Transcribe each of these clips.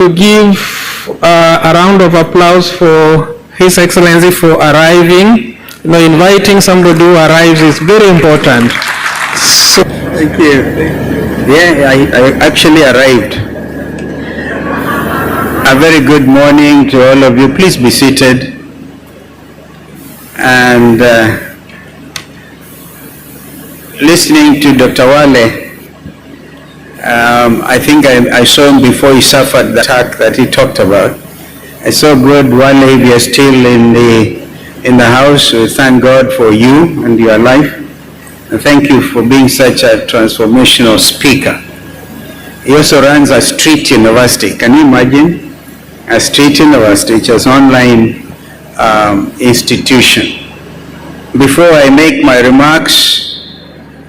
To give a round of applause for His Excellency for arriving. You know, inviting somebody who arrives is very important. So, thank you. Yeah, I actually arrived. A very good morning to all of you. Please be seated. And listening to Dr. Wale, I think I saw him before he suffered the attack that he talked about. I saw good, Wale, if you're still in the house. We thank God for you and your life. And thank you for being such a transformational speaker. He also runs a street university. Can you imagine? A street university, which is an online institution. Before I make my remarks,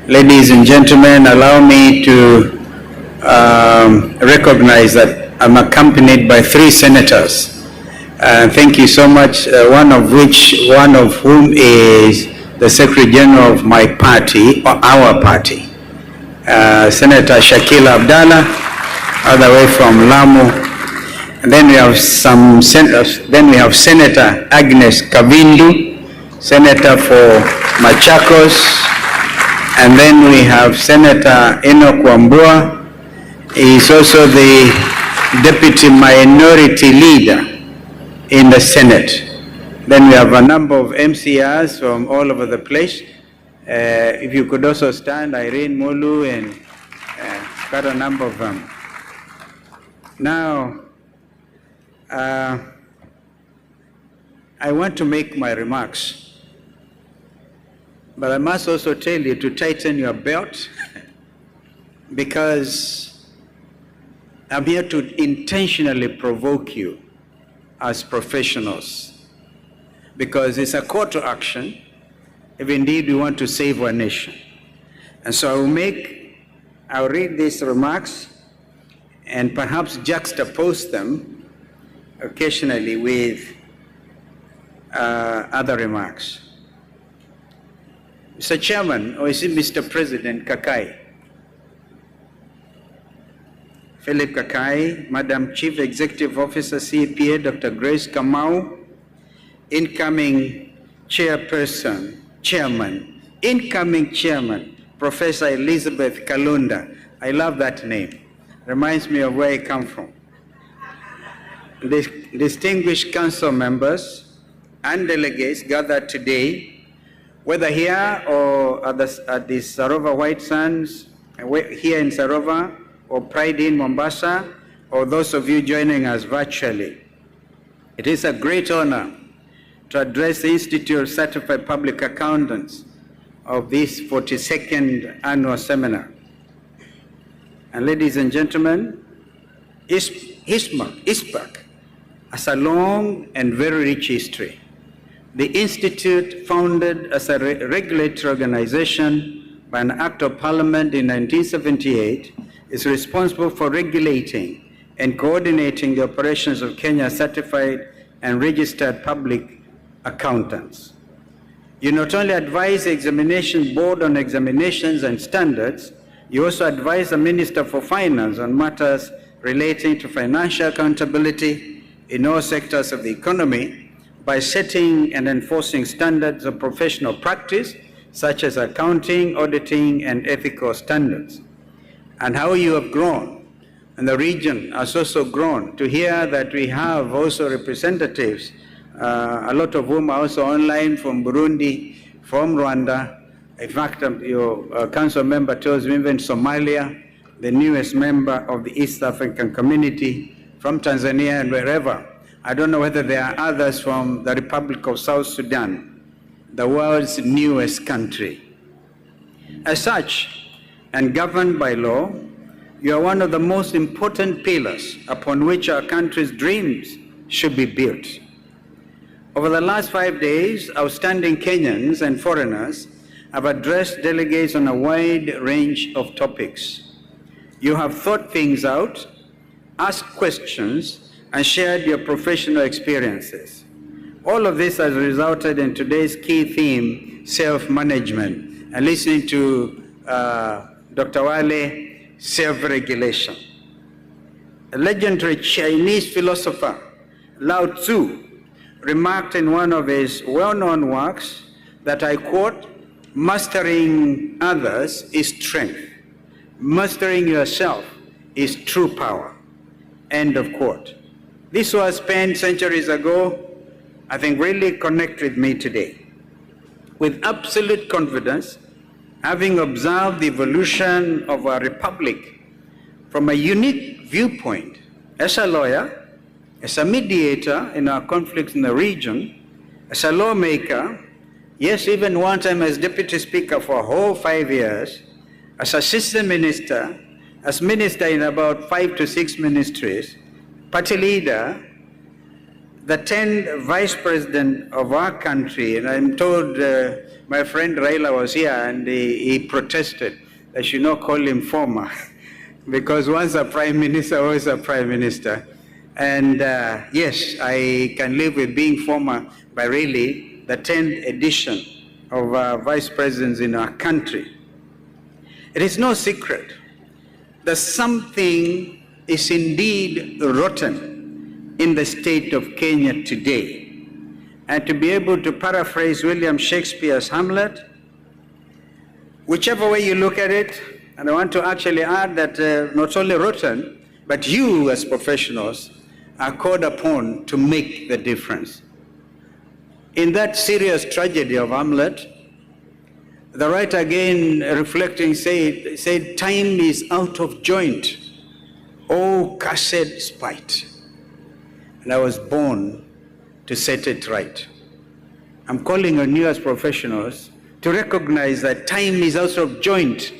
ladies and gentlemen, allow me to recognize that I'm accompanied by 3 senators. Thank you so much, one of whom is the Secretary General of my party, or our party, Senator Shakila Abdallah, all the way from Lamu. And then we have some senators. Then we have Senator Agnes Kavindu, Senator for Machakos. And then we have Senator Enoch Wambua. He is also the Deputy Minority Leader in the Senate. Then we have a number of MCRs from all over the place. If you could also stand, Irene Mulu and quite a number of them. Now, I want to make my remarks, but I must also tell you to tighten your belt because I'm here to intentionally provoke you as professionals, because it's a call to action if indeed we want to save our nation. And so I'll read these remarks and perhaps juxtapose them occasionally with other remarks. Mr. Chairman, or is it Mr. President Kakai? Philip Kakai, Madam Chief Executive Officer, CPA, Dr. Grace Kamau, incoming chairman, incoming chairman, Professor Elizabeth Kalonzo. I love that name. Reminds me of where I come from. Distinguished council members and delegates gathered today, whether here or at the Sarova White Sands, here in Sarova, or Pride in Mombasa, or those of you joining us virtually. It is a great honor to address the Institute of Certified Public Accountants of this 42nd annual seminar. And ladies and gentlemen, ISPAC has a long and very rich history. The Institute, founded as a regulatory organization by an Act of Parliament in 1978, is responsible for regulating and coordinating the operations of Kenya certified and registered public accountants. You not only advise the Examination Board on examinations and standards, you also advise the Minister for Finance on matters relating to financial accountability in all sectors of the economy by setting and enforcing standards of professional practice, such as accounting, auditing, and ethical standards. And how you have grown, and the region has also grown, to hear that we have also representatives, a lot of whom are also online, from Burundi, from Rwanda. In fact, your council member tells me even Somalia, the newest member of the East African community, from Tanzania and wherever. I don't know whether there are others from the Republic of South Sudan, the world's newest country. As such, and governed by law, you are one of the most important pillars upon which our country's dreams should be built. Over the last 5 days, outstanding Kenyans and foreigners have addressed delegates on a wide range of topics. You have thought things out, asked questions, and shared your professional experiences. All of this has resulted in today's key theme, self-management, and listening to Dr. Wale, self-regulation. a legendary Chinese philosopher, Lao Tzu, remarked in one of his well-known works that, I quote, "Mastering others is strength. Mastering yourself is true power." End of quote. This was penned centuries ago, I think really connect with me today. With absolute confidence, having observed the evolution of our republic from a unique viewpoint, as a lawyer, as a mediator in our conflicts in the region, as a lawmaker, yes, even one time as deputy speaker for a whole 5 years, as assistant minister, as minister in about 5 to 6 ministries, party leader, the 10th vice president of our country, and I'm told my friend Raila was here and he protested. I should not call him former, because once a prime minister, always a prime minister. And yes, I can live with being former, but really the 10th edition of vice presidents in our country. It is no secret that something is indeed rotten in the state of Kenya today. And to be able to paraphrase William Shakespeare's Hamlet, whichever way you look at it, and I want to actually add that not only rotten, but you as professionals are called upon to make the difference. In that serious tragedy of Hamlet, the writer again reflecting said, "Time is out of joint, oh cursed spite. And I was born to set it right." I'm calling on you as professionals to recognize that time is out of joint,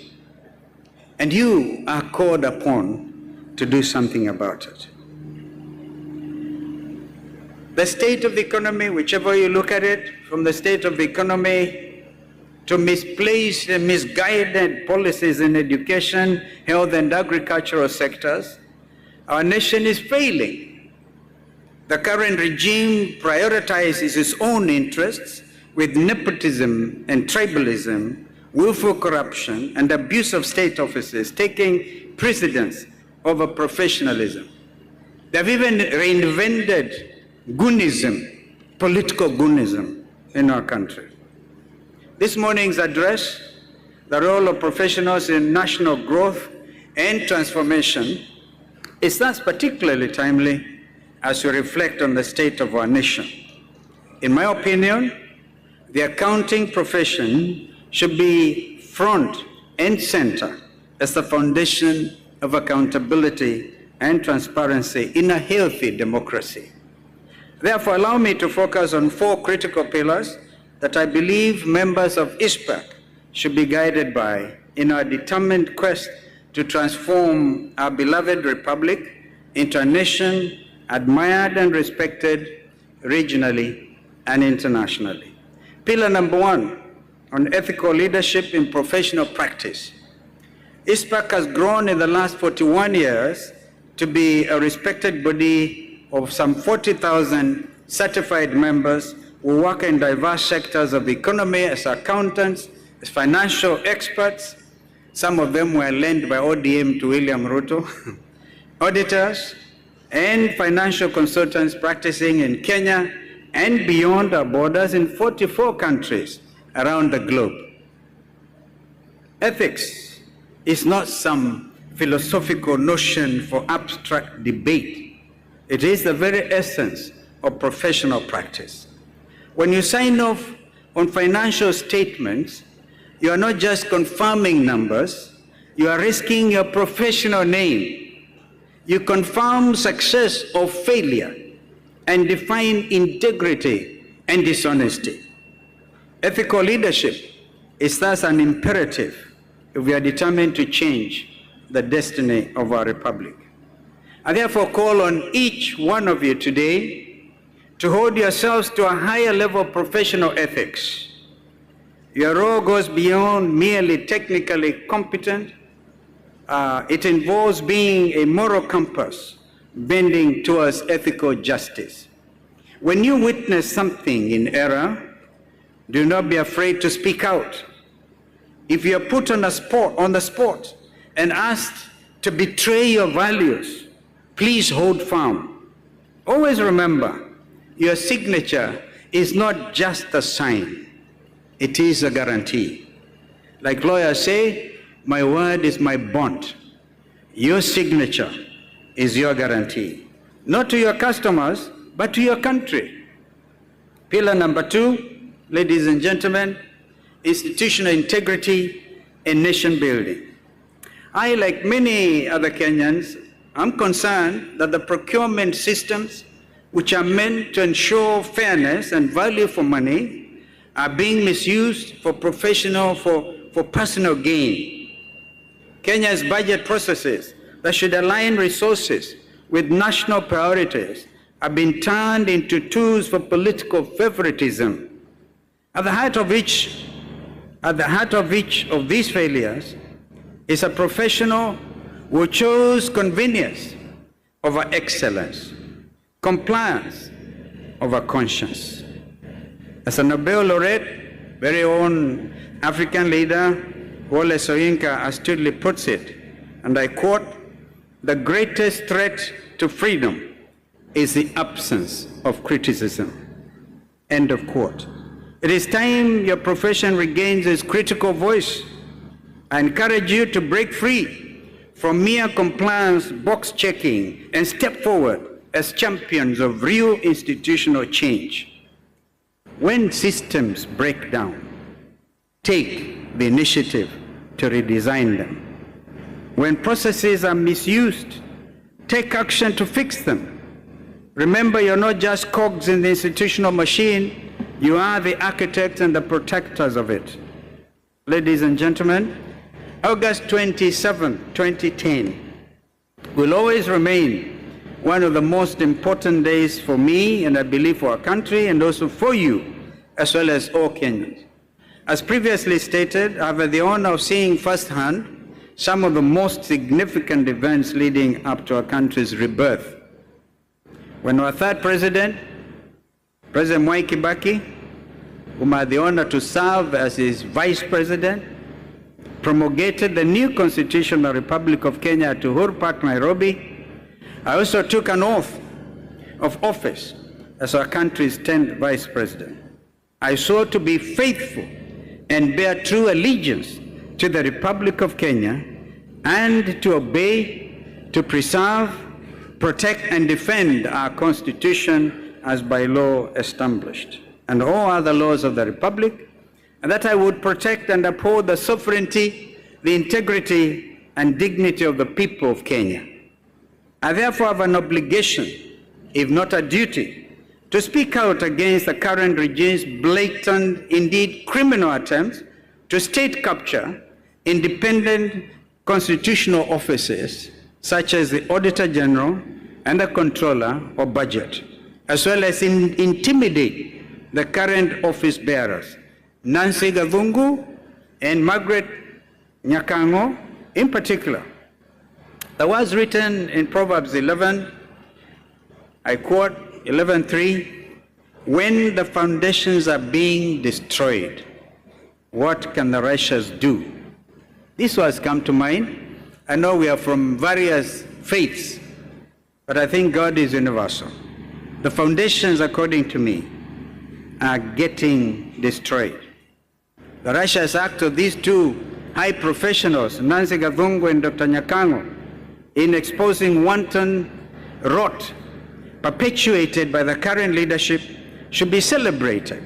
and you are called upon to do something about it. The state of the economy, whichever you look at it, from the state of the economy to misplaced and misguided policies in education, health, and agricultural sectors, our nation is failing. The current regime prioritizes its own interests with nepotism and tribalism, willful corruption, and abuse of state offices taking precedence over professionalism. They've even reinvented goonism, political goonism in our country. This morning's address, the role of professionals in national growth and transformation, is thus particularly timely as we reflect on the state of our nation. In my opinion, the accounting profession should be front and center as the foundation of accountability and transparency in a healthy democracy. Therefore, allow me to focus on 4 critical pillars that I believe members of ISPAC should be guided by in our determined quest to transform our beloved republic into a nation admired and respected regionally and internationally. Pillar number 1, on ethical leadership in professional practice. ISPAC has grown in the last 41 years to be a respected body of some 40,000 certified members who work in diverse sectors of the economy as accountants, as financial experts. Some of them were lent by ODM to William Ruto, auditors, and financial consultants practicing in Kenya and beyond our borders in 44 countries around the globe. Ethics is not some philosophical notion for abstract debate. It is the very essence of professional practice. When you sign off on financial statements, you are not just confirming numbers, you are risking your professional name. You confirm success or failure and define integrity and dishonesty. Ethical leadership is thus an imperative if we are determined to change the destiny of our republic. I therefore call on each one of you today to hold yourselves to a higher level of professional ethics. Your role goes beyond merely technically competent. It involves being a moral compass, bending towards ethical justice. When you witness something in error, do not be afraid to speak out. If you are put on the spot and asked to betray your values, Please hold firm. Always remember, your signature is not just a sign, it is a guarantee. Like lawyers say, my word is my bond. Your signature is your guarantee, not to your customers, but to your country. Pillar number 2, ladies and gentlemen, institutional integrity and nation building. I, like many other Kenyans, am concerned that the procurement systems which are meant to ensure fairness and value for money are being misused for personal gain. Kenya's budget processes that should align resources with national priorities have been turned into tools for political favoritism. At the heart of each of these failures is a professional who chose convenience over excellence, compliance over conscience. As a Nobel laureate, very own African leader, Wole Soyinka astutely puts it, and I quote, "The greatest threat to freedom is the absence of criticism." End of quote. It is time your profession regains its critical voice. I encourage you to break free from mere compliance, box checking, and step forward as champions of real institutional change. When systems break down, take the initiative to redesign them. When processes are misused, take action to fix them. Remember, you're not just cogs in the institutional machine, you are the architects and the protectors of it. Ladies and gentlemen, August 27, 2010 will always remain one of the most important days for me, and I believe for our country, and also for you, as well as all Kenyans. As previously stated, I've had the honor of seeing firsthand some of the most significant events leading up to our country's rebirth. When our third president, President Mwai Kibaki, whom I had the honor to serve as his vice president, promulgated the new constitutional Republic of Kenya at Uhuru Park, Nairobi, I also took an oath of office as our country's 10th vice president. I swore to be faithful and bear true allegiance to the Republic of Kenya and to obey, to preserve, protect, and defend our Constitution as by law established, and all other laws of the Republic, and that I would protect and uphold the sovereignty, the integrity, and dignity of the people of Kenya. I therefore have an obligation, if not a duty, to speak out against the current regime's blatant, indeed criminal attempts to state capture independent constitutional offices such as the Auditor General and the Controller of Budget, as well as intimidate the current office bearers, Nancy Gavungu and Margaret Nyakango in particular. There was written in Proverbs 11, I quote 11:3, "When the foundations are being destroyed, what can the righteous do?" This was come to mind. I know we are from various faiths, but I think God is universal. The foundations, according to me, are getting destroyed. The righteous act of these two high professionals, Nancy Gavungu and Dr. Nyakango, in exposing wanton rot perpetuated by the current leadership should be celebrated.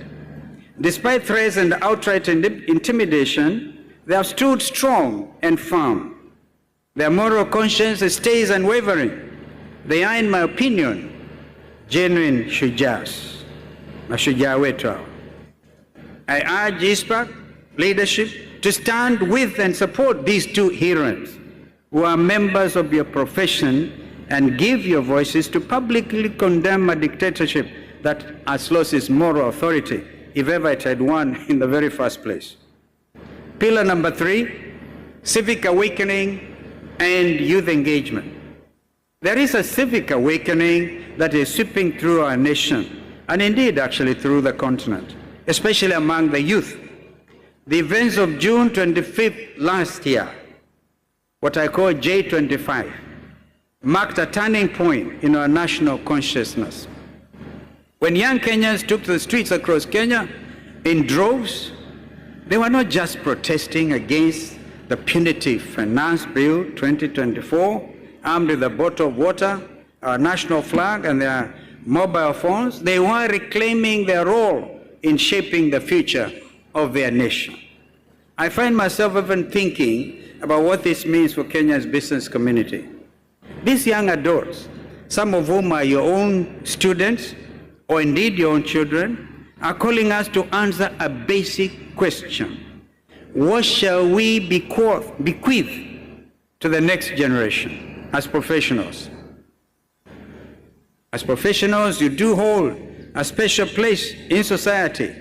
Despite threats and outright intimidation, they have stood strong and firm. Their moral conscience stays unwavering. They are, in my opinion, genuine shujas, mashujaa wetu hao. I urge ISPAC leadership to stand with and support these two heroes who are members of your profession, and give your voices to publicly condemn a dictatorship that has lost its moral authority, if ever it had one in the very first place. Pillar number 3, civic awakening and youth engagement. There is a civic awakening that is sweeping through our nation, and indeed actually through the continent, especially among the youth. The events of June 25th last year, what I call J25, marked a turning point in our national consciousness. When young Kenyans took to the streets across Kenya in droves, they were not just protesting against the punitive Finance Bill 2024, armed with a bottle of water, our national flag, and their mobile phones. They were reclaiming their role in shaping the future of their nation. I find myself even thinking about what this means for Kenya's business community. These young adults, some of whom are your own students, or indeed your own children, are calling us to answer a basic question. What shall we bequeath to the next generation as professionals? As professionals, you do hold a special place in society.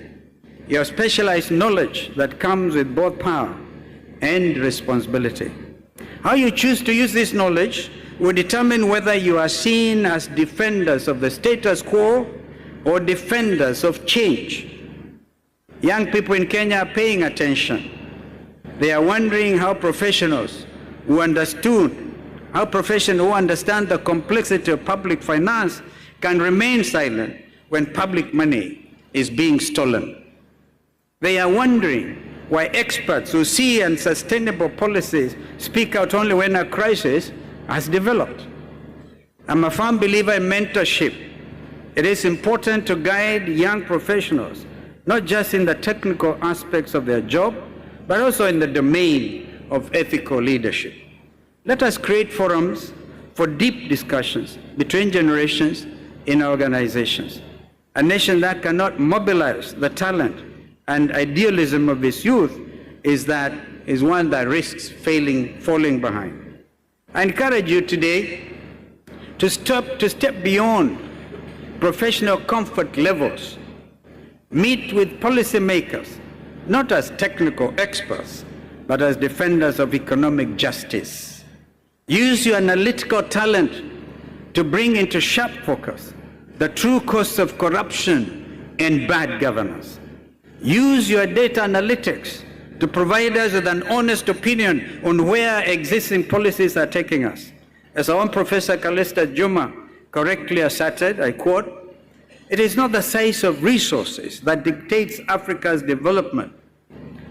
You have specialized knowledge that comes with both power and responsibility. How you choose to use this knowledge will determine whether you are seen as defenders of the status quo or defenders of change. Young people in Kenya are paying attention. They are wondering how professionals who understand the complexity of public finance can remain silent when public money is being stolen. They are wondering why experts who see unsustainable policies speak out only when a crisis has developed. I'm a firm believer in mentorship. It is important to guide young professionals, not just in the technical aspects of their job, but also in the domain of ethical leadership. Let us create forums for deep discussions between generations in our organizations. A nation that cannot mobilize the talent and idealism of its youth is one that risks falling behind. I encourage you today to step beyond professional comfort levels. Meet with policymakers, not as technical experts, but as defenders of economic justice. Use your analytical talent to bring into sharp focus the true costs of corruption and bad governance. Use your data analytics to provide us with an honest opinion on where existing policies are taking us. As our own Professor Kalista Juma correctly asserted, I quote, "It is not the size of resources that dictates Africa's development,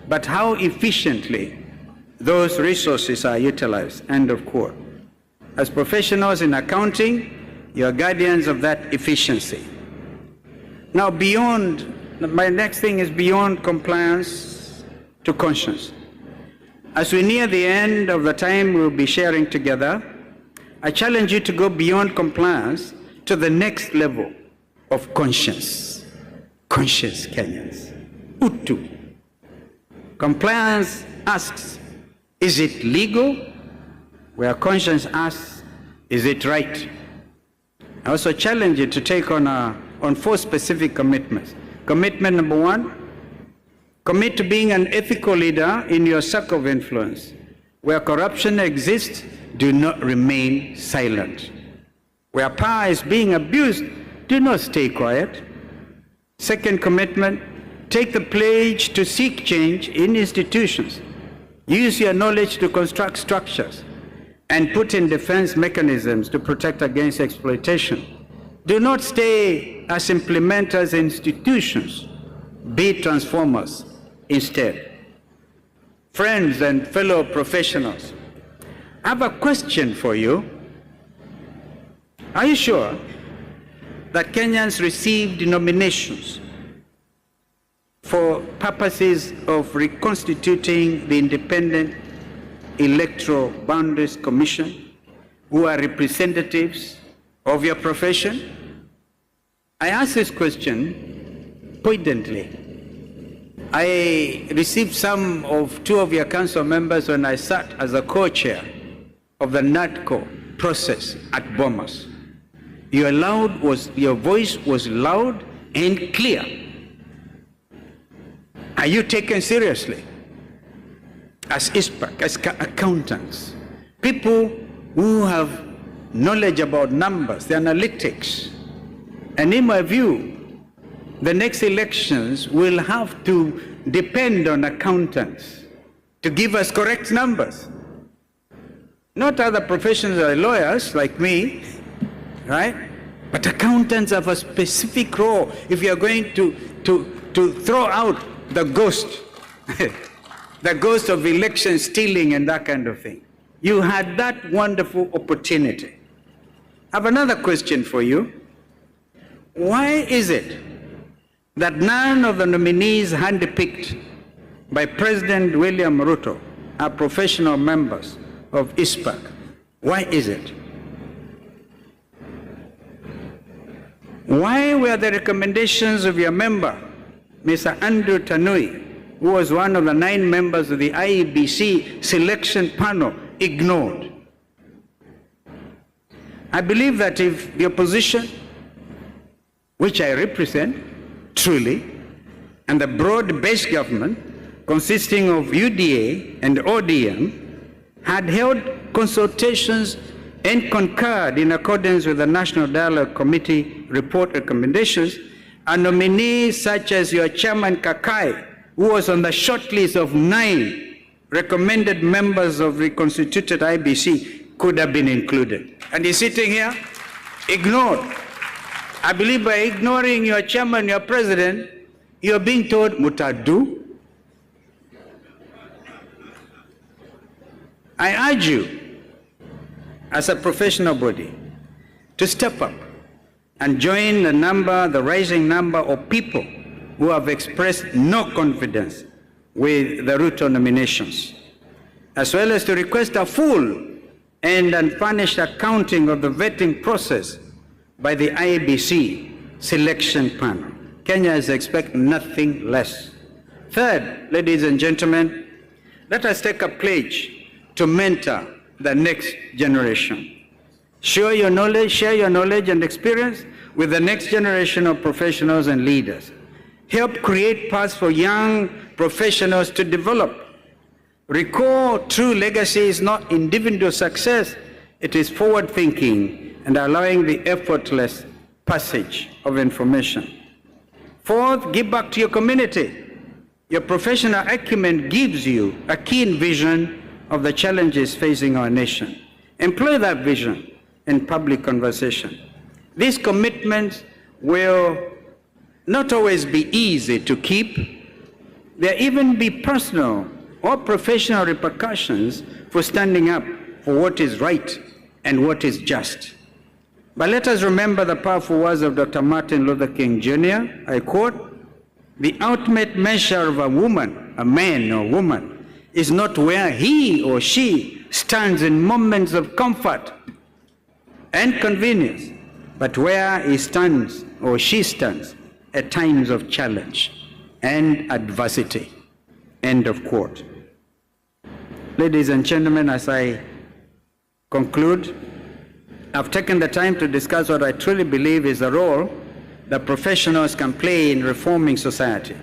but how efficiently those resources are utilized," end of quote. As professionals in accounting, you are guardians of that efficiency. Now, my next thing is beyond compliance to conscience. As we near the end of the time we'll be sharing together, I challenge you to go beyond compliance to the next level of conscience. Conscious Kenyans. Utu. Compliance asks, is it legal? Where conscience asks, is it right? I also challenge you to take on 4 specific commitments. Commitment number 1, commit to being an ethical leader in your circle of influence. Where corruption exists, do not remain silent. Where power is being abused, do not stay quiet. Second commitment, take the pledge to seek change in institutions. Use your knowledge to construct structures and put in defense mechanisms to protect against exploitation. Do not stay as implementers in institutions, be transformers instead. Friends and fellow professionals, I have a question for you. Are you sure that Kenyans received nominations for purposes of reconstituting the Independent Electoral Boundaries Commission, who are representatives of your profession? I ask this question pointedly. I received two of your council members when I sat as a co-chair of the NATCO process at Bomas. Your voice was loud and clear. Are you taken seriously? As ISPAC, as accountants, people who have knowledge about numbers, the analytics. And in my view, the next elections will have to depend on accountants to give us correct numbers. Not other professions like lawyers like me, right? But accountants have a specific role. If you're going to throw out the ghost, the ghost of election stealing and that kind of thing. You had that wonderful opportunity. I have another question for you. Why is it that none of the nominees handpicked by President William Ruto are professional members of ISPAC? Why is it? Why were the recommendations of your member, Mr. Andrew Tanui, who was one of the 9 members of the IEBC selection panel, ignored? I believe that if the opposition, which I represent truly, and the broad-based government consisting of UDA and ODM had held consultations and concurred in accordance with the National Dialogue Committee report recommendations, a nominee such as your chairman Kakai, who was on the short list of 9 recommended members of the constituted IBC, could have been included. And he's sitting here, ignored. I believe by ignoring your chairman, your president, you're being told, Mutadu. I urge you, as a professional body, to step up and join the rising number of people who have expressed no confidence with the Ruto nominations, as well as to request a full and unfurnished accounting of the vetting process by the IEBC selection panel. Kenyans expect nothing less. Third, ladies and gentlemen, let us take a pledge to mentor the next generation. Share your knowledge and experience with the next generation of professionals and leaders. Help create paths for young professionals to develop. Recall, true legacy is not individual success, it is forward thinking and allowing the effortless passage of information. Fourth, give back to your community. Your professional acumen gives you a keen vision of the challenges facing our nation. Employ that vision in public conversation. These commitments will not always be easy to keep. There even be personal or professional repercussions for standing up for what is right and what is just. But let us remember the powerful words of Dr. Martin Luther King Jr. I quote, "The ultimate measure of a woman, a man or woman, is not where he or she stands in moments of comfort and convenience, but where he stands or she stands at times of challenge and adversity." End of quote. Ladies and gentlemen, as I conclude, I've taken the time to discuss what I truly believe is the role that professionals can play in reforming society.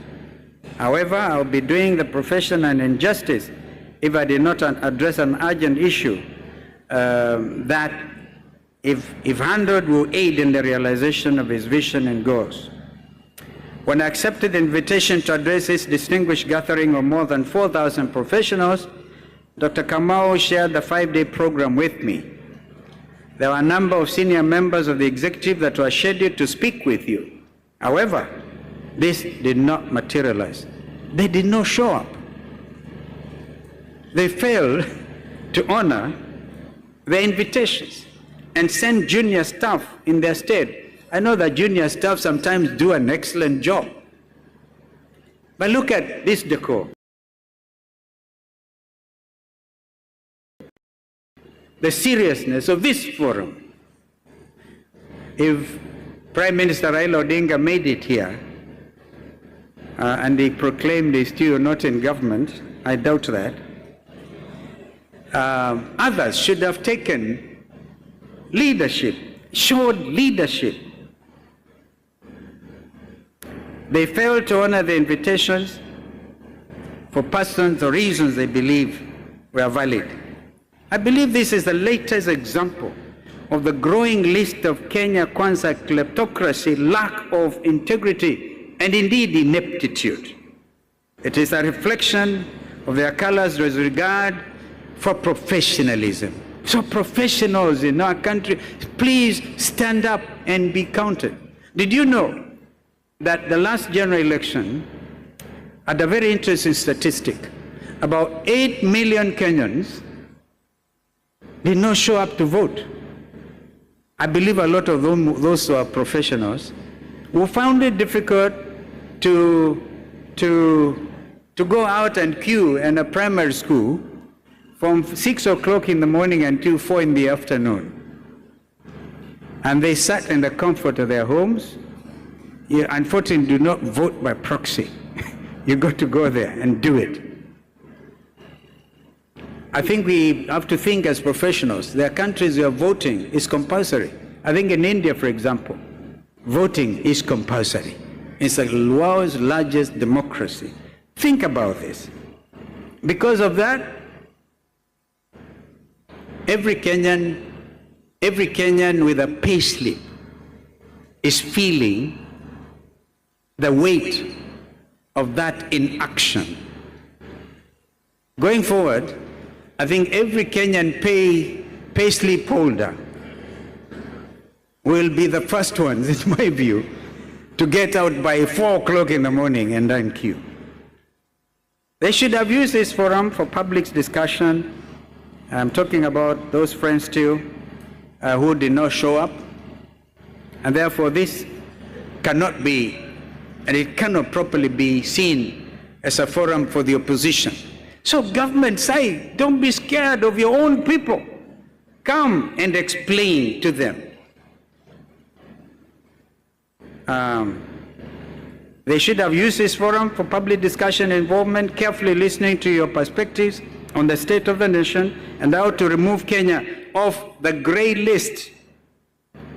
However, I'll be doing the profession an injustice if I did not address an urgent issue that, if handled, will aid in the realization of his vision and goals. When I accepted the invitation to address this distinguished gathering of more than 4,000 professionals, Dr. Kamau shared the 5-day program with me. There were a number of senior members of the executive that were scheduled to speak with you. However, this did not materialize. They did not show up. They failed to honor the invitations and send junior staff in their stead. I know that junior staff sometimes do an excellent job. But look at this decor. The seriousness of this forum. If Prime Minister Raila Odinga made it here, and he proclaimed he's still not in government, I doubt that, others should have taken leadership, showed leadership. They failed to honor the invitations for persons or reasons they believe were valid. I believe this is the latest example of the growing list of Kenya Kwanza kleptocracy, lack of integrity, and indeed ineptitude. It is a reflection of their callous disregard for professionalism, So professionals in our country, please stand up and be counted. Did you know that the last general election had a very interesting statistic? About 8 million Kenyans did not show up to vote. I believe a lot of them, those who are professionals, who found it difficult to go out and queue in a primary school from 6 o'clock in the morning until 4 in the afternoon. And they sat in the comfort of their homes. You unfortunately do not vote by proxy. You got to go there and do it. I think we have to think as professionals. There are countries where voting is compulsory. I think in India, for example, voting is compulsory. It's the world's largest democracy. Think about this. Because of that, every Kenyan with a pay slip is feeling the weight of that inaction. Going forward, I think every Kenyan pay slip holder will be the first ones, in my view, to get out by 4 o'clock in the morning and then queue. They should have used this forum for public discussion. I'm talking about those friends too who did not show up. And therefore this cannot be, and it cannot properly be seen as a forum for the opposition. So government side, don't be scared of your own people. Come and explain to them. They should have used this forum for public discussion and involvement, carefully listening to your perspectives on the state of the nation and how to remove Kenya off the grey list.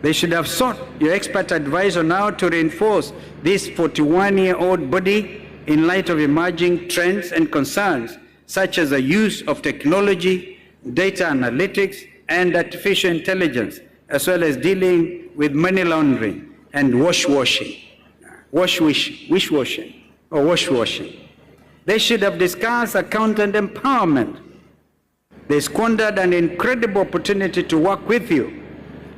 They should have sought your expert advice on how to reinforce this 41-year-old body in light of emerging trends and concerns, such as the use of technology, data analytics, and artificial intelligence, as well as dealing with money laundering and wish-washing. They should have discussed accountant empowerment. They squandered an incredible opportunity to work with you,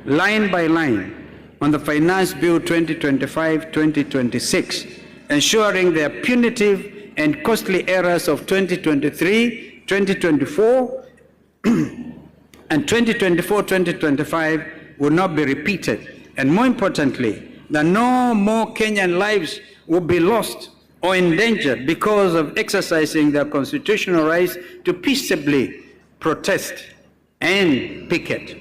line by line, on the Finance Bill 2025-2026, ensuring their punitive and costly errors of 2023, 2024, and 2024-2025 will not be repeated. And more importantly, that no more Kenyan lives will be lost or endangered because of exercising their constitutional rights to peaceably protest and picket.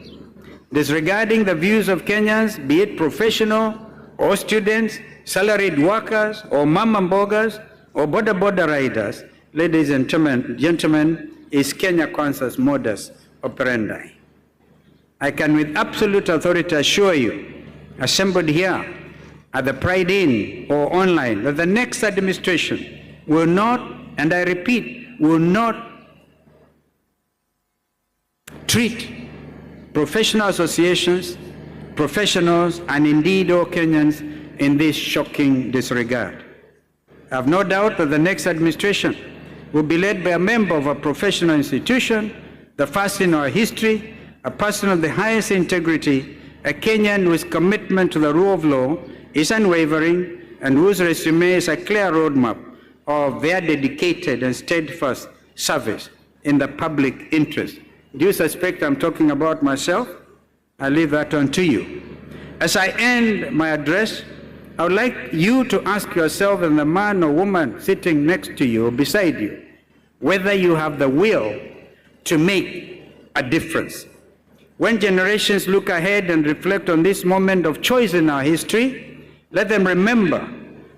Disregarding the views of Kenyans, be it professional or students, salaried workers or mama mbogas or boda riders, ladies and gentlemen, is Kenya Kwanza's modus operandi. I can with absolute authority assure you, assembled here at the Pride Inn or online, that the next administration will not, and I repeat, will not treat professional associations, professionals, and indeed all Kenyans in this shocking disregard. I have no doubt that the next administration will be led by a member of a professional institution, the first in our history, a person of the highest integrity, a Kenyan whose commitment to the rule of law is unwavering and whose resume is a clear roadmap of their dedicated and steadfast service in the public interest. Do you suspect I'm talking about myself? I leave that on to you. As I end my address, I would like you to ask yourself and the man or woman sitting next to you or beside you, whether you have the will to make a difference. When generations look ahead and reflect on this moment of choice in our history, let them remember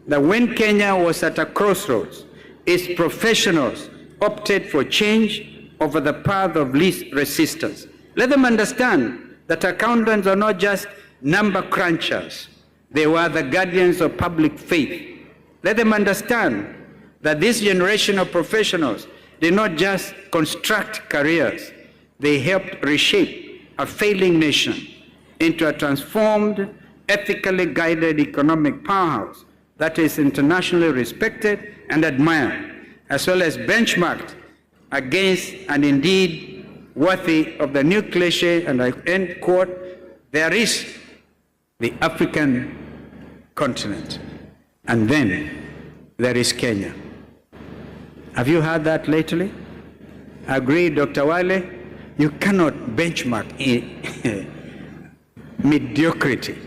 that when Kenya was at a crossroads, its professionals opted for change over the path of least resistance. Let them understand that accountants are not just number crunchers. They were the guardians of public faith. Let them understand that this generation of professionals did not just construct careers, they helped reshape a failing nation into a transformed, ethically guided economic powerhouse that is internationally respected and admired, as well as benchmarked against and indeed worthy of the new cliche, and I end quote, there is the African continent, and then there is Kenya. Have you heard that lately? Agree, Dr. Wale? You cannot benchmark mediocrity.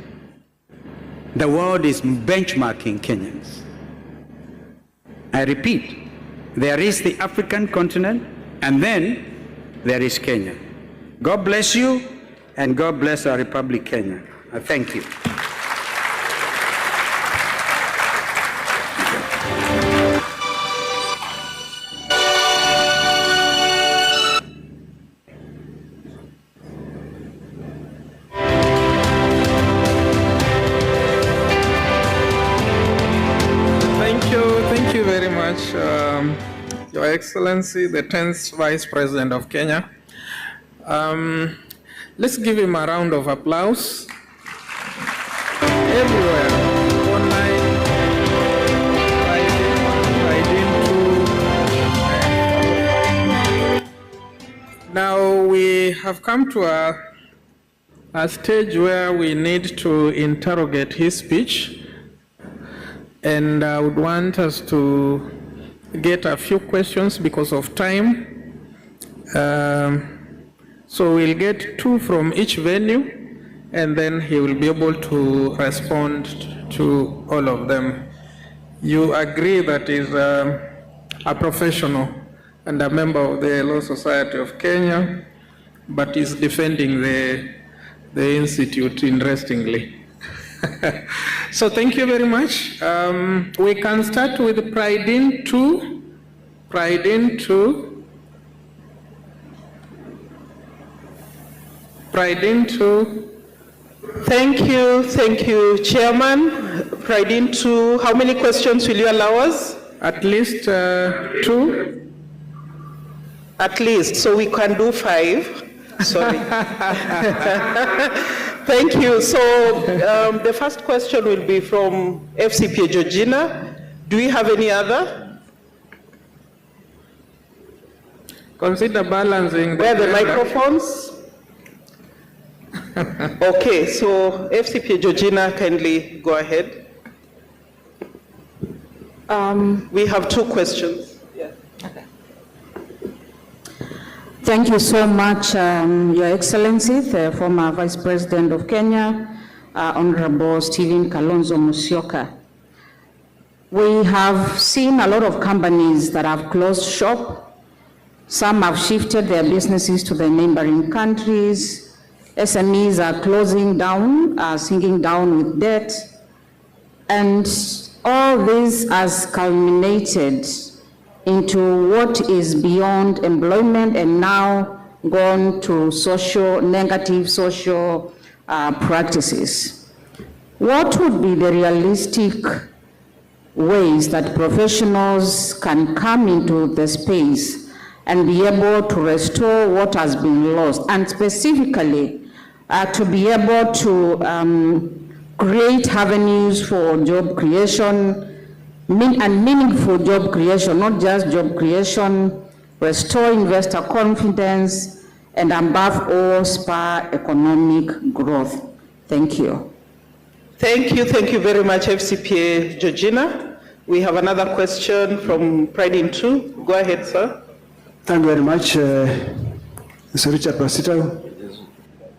The world is benchmarking Kenyans. I repeat, there is the African continent, and then there is Kenya. God bless you, and God bless our Republic, Kenya. I thank you. Thank you very much, Your Excellency, the 10th Vice President of Kenya. Let's give him a round of applause. Everywhere, online, now we have come to a stage where we need to interrogate his speech. And I would want us to get a few questions because of time. So we'll get 2 from each venue, and then he will be able to respond to all of them. You agree that he's a professional and a member of the Law Society of Kenya, but is defending the institute, interestingly. So thank you very much. We can start with Pridin 2. Pridin 2. Pridin 2. Thank you, Chairman. Pridin 2, how many questions will you allow us? At least 2. At least, so we can do 5. Sorry. Thank you. So the first question will be from FCPA Georgina. Do we have any other? Consider balancing. Where are the microphones? Okay, so FCPA Georgina, kindly go ahead. We have 2 questions. Yeah. Okay. Thank you so much, Your Excellency, the former Vice President of Kenya, Honorable Stephen Kalonzo Musyoka. We have seen a lot of companies that have closed shop. Some have shifted their businesses to the neighboring countries. SMEs are closing down, sinking down with debt. And all this has culminated into what is beyond employment and now gone to negative social practices. What would be the realistic ways that professionals can come into the space and be able to restore what has been lost, and specifically to be able to create avenues for job creation, and meaningful job creation, not just job creation, restore investor confidence, and above all, spur economic growth. Thank you. Thank you very much, FCPA Georgina. We have another question from Pridin 2. Go ahead, sir. Thank you very much, Mr. Richard Pasito,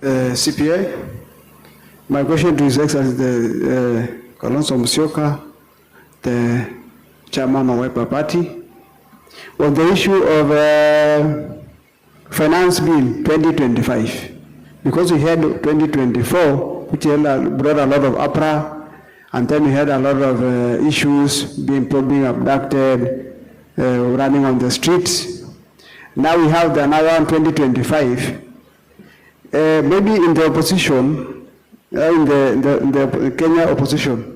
CPA. My question to His Excellency Kalonzo Musyoka, the chairman of Wiper Party, on the issue of Finance Bill 2025, because we had 2024, which brought a lot of uproar, and then we had a lot of issues, being abducted, running on the streets. Now we have another one, 2025. Maybe in the opposition, in the Kenya opposition,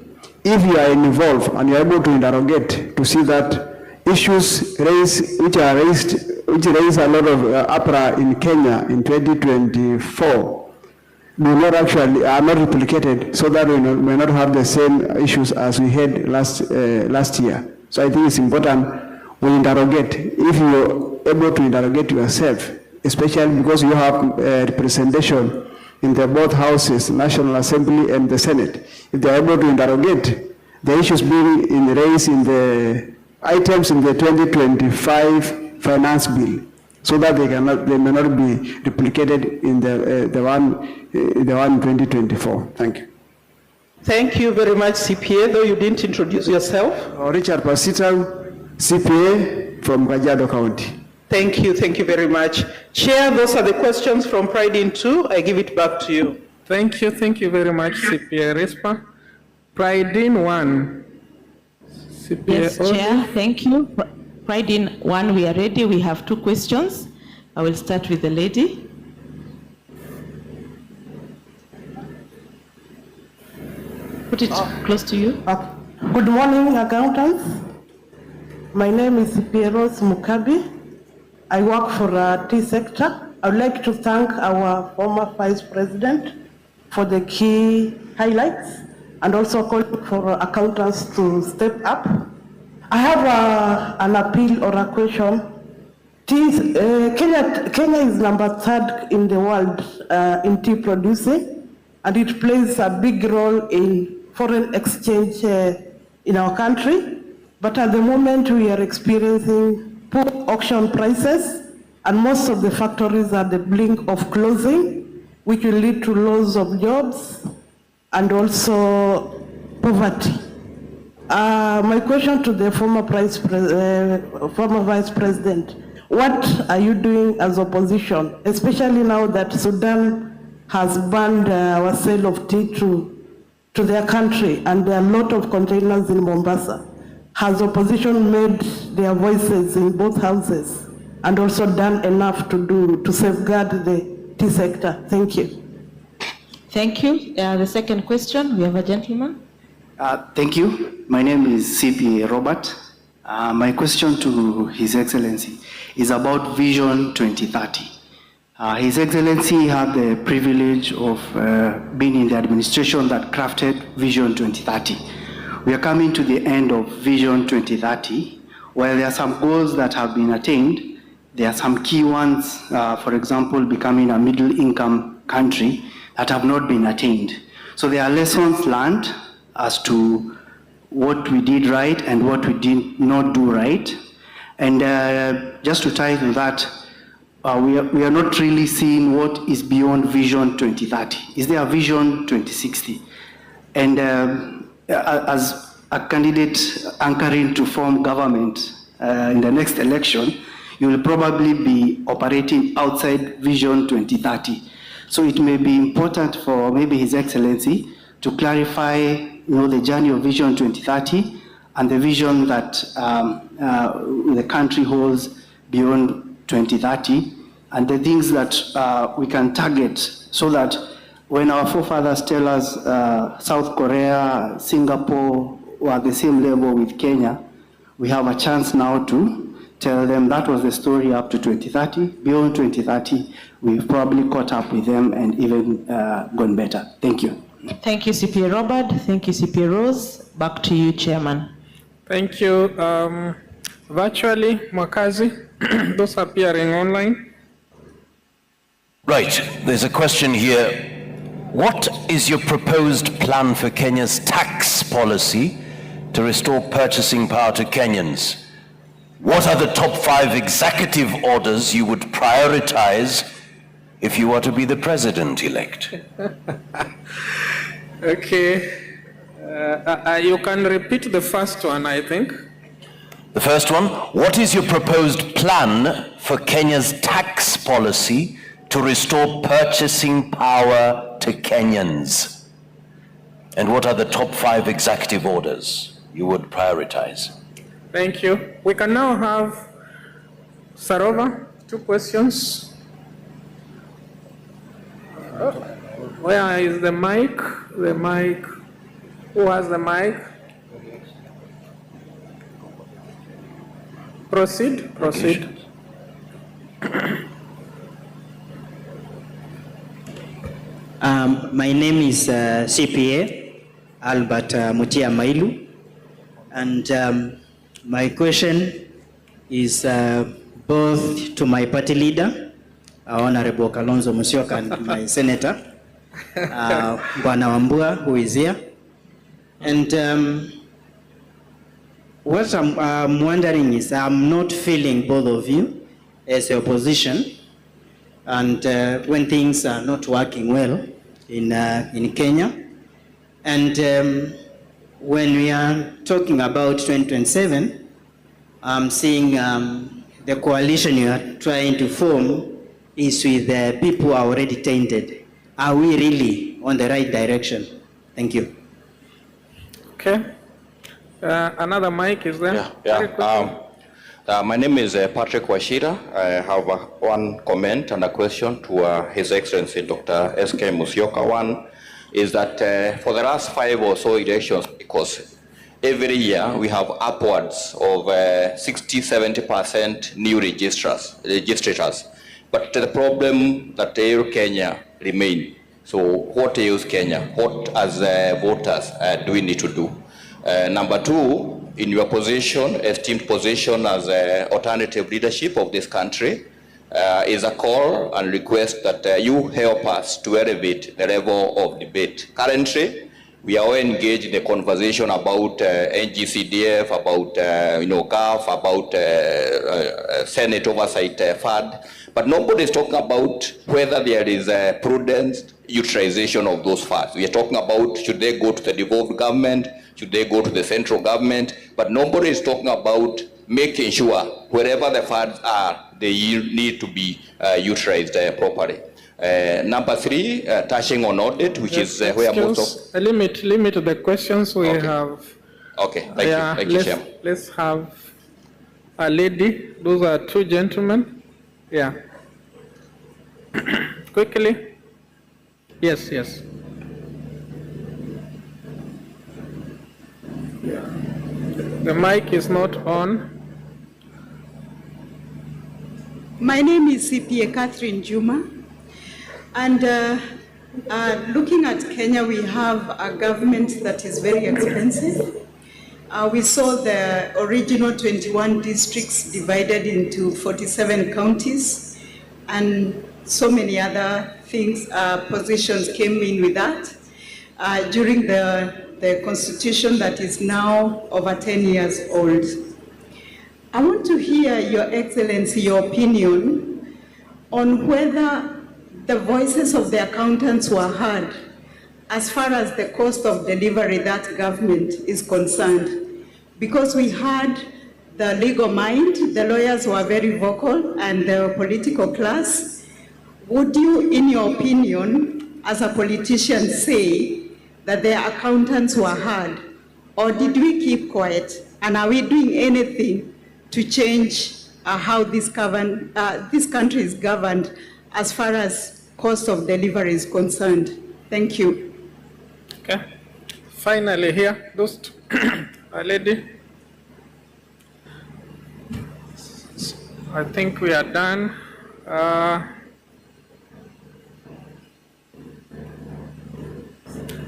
if you are involved and you are able to interrogate to see that issues which raise a lot of uproar in Kenya in 2024 are not replicated, so that we may not have the same issues as we had last year. So I think it's important we interrogate. If you're able to interrogate yourself especially because you have representation in the both houses, National Assembly and the Senate. If they are able to interrogate the issues being raised in the items in the 2025 finance bill, so that they may not be replicated in the one in 2024. Thank you. Thank you very much, CPA, though you didn't introduce yourself. Richard Pasitau, CPA from Kajiado County. Thank you very much. Chair, those are the questions from Pride in 2. I give it back to you. Thank you very much, CPA Rispa. Pride in 1. CPA Yes, Ozi. Chair, thank you. Pride in 1, we are ready. We have 2 questions. I will start with the lady. Put it close to you. Good morning, accountants. My name is Pieros Mukabi. I work for T sector. I would like to thank our former Vice President for the key highlights and also call for accountants to step up. I have an appeal or a question. Kenya is number 3rd in the world in tea producing, and it plays a big role in foreign exchange in our country. But at the moment we are experiencing poor auction prices, and most of the factories are at the brink of closing, which will lead to loss of jobs and also poverty. My question to the former Vice President, what are you doing as opposition, especially now that Sudan has banned our sale of tea to their country, and there are a lot of containers in Mombasa? Has opposition made their voices in both houses and also done enough to safeguard the tea sector? Thank you. Thank you. The second question, we have a gentleman. Thank you. My name is CPA Robert. My question to His Excellency is about Vision 2030. His Excellency had the privilege of being in the administration that crafted Vision 2030. We are coming to the end of Vision 2030, where there are some goals that have been attained. There are some key ones, for example, becoming a middle-income country, that have not been attained. So there are lessons learned as to what we did right and what we did not do right. And just to tie to that, we are not really seeing what is beyond Vision 2030. Is there a Vision 2060? And as a candidate anchoring to form government in the next election, you will probably be operating outside Vision 2030. So it may be important for maybe His Excellency to clarify, the journey of Vision 2030 and the vision that the country holds beyond 2030, and the things that we can target, so that when our forefathers tell us South Korea, Singapore were at the same level with Kenya, we have a chance now to tell them that was the story up to 2030. Beyond 2030, we've probably caught up with them and even gone better. Thank you. Thank you, CPA Robert. Thank you, CPA Rose. Back to you, Chairman. Thank you. Virtually, Mwakazi, those appearing online. Right, there's a question here. What is your proposed plan for Kenya's tax policy to restore purchasing power to Kenyans? What are the top 5 executive orders you would prioritize if you were to be the president-elect? Okay. You can repeat the first one, I think. The first one, what is your proposed plan for Kenya's tax policy to restore purchasing power to Kenyans? And what are the top 5 executive orders you would prioritize? Thank you. We can now have Sarova, 2 questions. Where is the mic? The mic. Who has the mic? Proceed. My name is CPA Albert Mutia Mailu, and my question is both to my party leader Honorable Kalonzo Musyoka and my senator, Bwana Wambua, who is here. And what I'm wondering is, I'm not feeling both of you as the opposition, and when things are not working well in Kenya, and when we are talking about 2027, I'm seeing the coalition you are trying to form is with the people who are already tainted. Are we really on the right direction? Thank you. Okay. Another mic is there? My name is Patrick Washira. I have one comment and a question to His Excellency Dr. S.K. Musyoka. One is that for the last 5 or so elections, because every year we have upwards of 60-70% new registrators. But the problem that ails Kenya remain. So what ails Kenya? What as voters do we need to do? Number 2, in your position, esteemed position as alternative leadership of this country, is a call and request that you help us to elevate the level of debate. Currently, we are all engaged in a conversation about NGCDF, about GAF, about Senate Oversight Fund, but nobody is talking about whether there is a prudent utilization of those funds. We are talking about should they go to the devolved government, should they go to the central government, but nobody is talking about making sure wherever the funds are, they need to be utilized properly. Number 3, touching on audit, which is where most of... Limit the questions we have. Okay, thank you, Chairman. Let's have a lady. Those are 2 gentlemen. Yeah. Quickly. Yes. The mic is not on. My name is CPA Catherine Juma, and looking at Kenya, we have a government that is very expensive. We saw the original 21 districts divided into 47 counties, and so many other things, positions came in with that during the constitution that is now over 10 years old. I want to hear, Your Excellency, your opinion on whether the voices of the accountants were heard as far as the cost of delivery that government is concerned. Because we had the legal mind, the lawyers were very vocal, and the political class. Would you, in your opinion, as a politician, say that the accountants were heard, or did we keep quiet? And are we doing anything to change how this country is governed as far as cost of delivery is concerned? Thank you. Okay. Finally here, those two. A lady. I think we are done.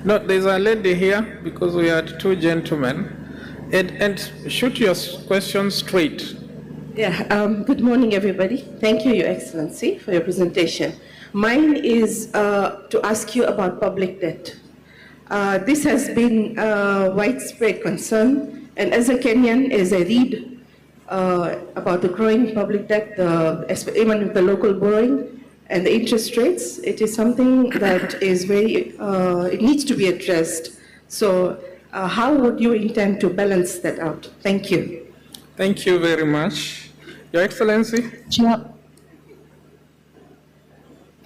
No, there's a lady here because we had 2 gentlemen. And shoot your questions straight. Yeah, good morning, everybody. Thank you, Your Excellency, for your presentation. Mine is to ask you about public debt. This has been a widespread concern, and as a Kenyan, as I read about the growing public debt, even with the local borrowing and the interest rates, it is something that is very, it needs to be addressed. So how would you intend to balance that out? Thank you. Thank you very much. Your Excellency? Chair.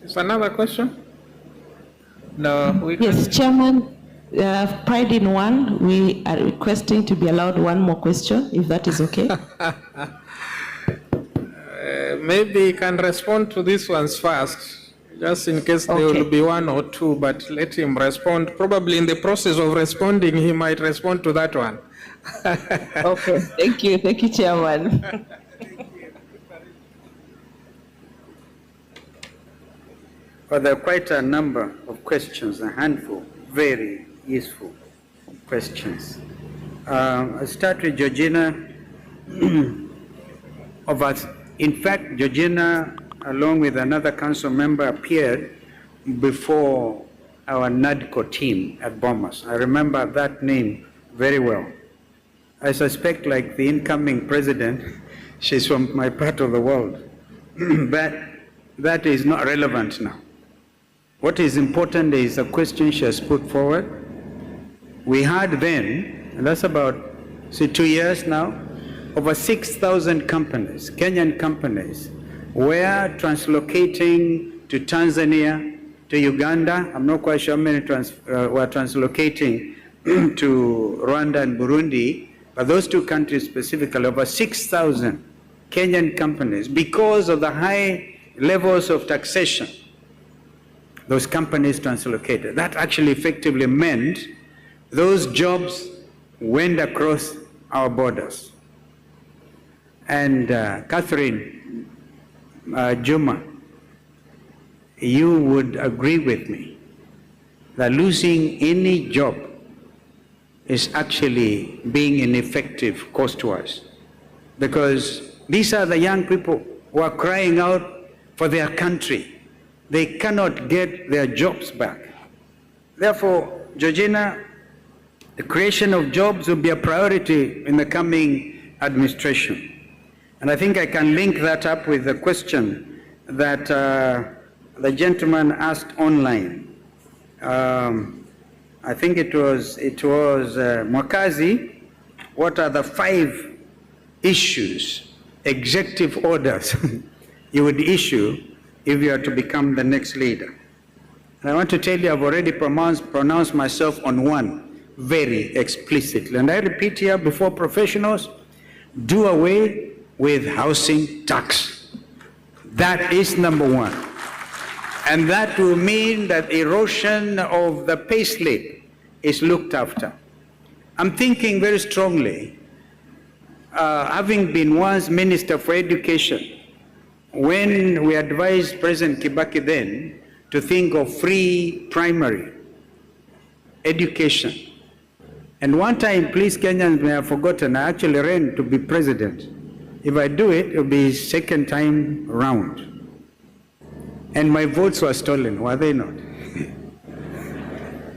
Is another question? No, we Yes, Chairman, pride in one, we are requesting to be allowed one more question, if that is okay. Maybe you can respond to these ones first, just in case there will be 1 or 2, but let him respond. Probably in the process of responding, he might respond to that one. Okay, thank you, Chairman. Well, there are quite a number of questions, a handful, very useful questions. I'll start with Georgina. In fact, Georgina along with another council member, appeared before our NADCO team at Bomas. I remember that name very well. I suspect, like the incoming president, she's from my part of the world. But that is not relevant now. What is important is the question she has put forward. We had then, and that's about, 2 years now, over 6,000 companies, Kenyan companies, were translocating to Tanzania, to Uganda. I'm not quite sure how many were translocating to Rwanda and Burundi, but those two countries specifically, over 6,000 Kenyan companies, because of the high levels of taxation, those companies translocated. That actually effectively meant those jobs went across our borders. And Catherine Juma, you would agree with me that losing any job is actually being ineffective cost-wise, because these are the young people who are crying out for their country. They cannot get their jobs back. Therefore, Georgina, the creation of jobs will be a priority in the coming administration. And I think I can link that up with the question that the gentleman asked online. I think it was Mwakazi. What are the 5 issues, executive orders you would issue if you are to become the next leader? And I want to tell you, I've already pronounced myself on one very explicitly. And I repeat here before professionals, do away with housing tax. That is number 1. And that will mean that erosion of the payslip is looked after. I'm thinking very strongly, having been once Minister for Education, when we advised President Kibaki then to think of free primary education. And one time, please Kenyans may have forgotten, I actually ran to be president. If I do it, it'll be 2nd time round. And my votes were stolen, were they not?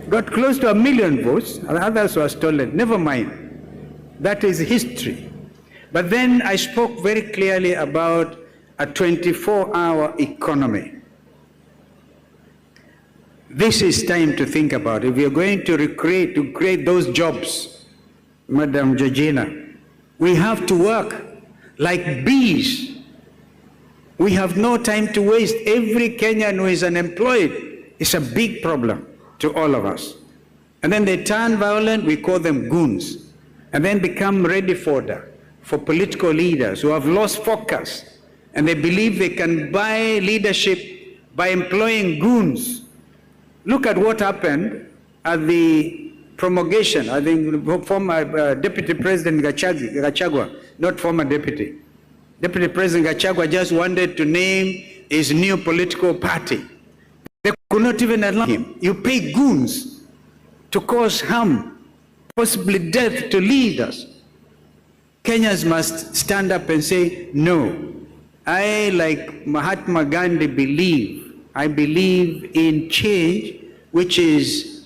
Got close to 1 million votes, and others were stolen. Never mind. That is history. But then I spoke very clearly about a 24-hour economy. This is time to think about. If we are going to create those jobs, Madam Georgina, we have to work like bees. We have no time to waste. Every Kenyan who is unemployed is a big problem to all of us. And then they turn violent, we call them goons, and then become ready for political leaders who have lost focus, and they believe they can buy leadership by employing goons. Look at what happened at the promulgation. I think former Deputy President Gachagua, not former deputy. Deputy President Gachagua just wanted to name his new political party. They could not even allow him. You pay goons to cause harm, possibly death to leaders. Kenyans must stand up and say, no. I, like Mahatma Gandhi, I believe in change which is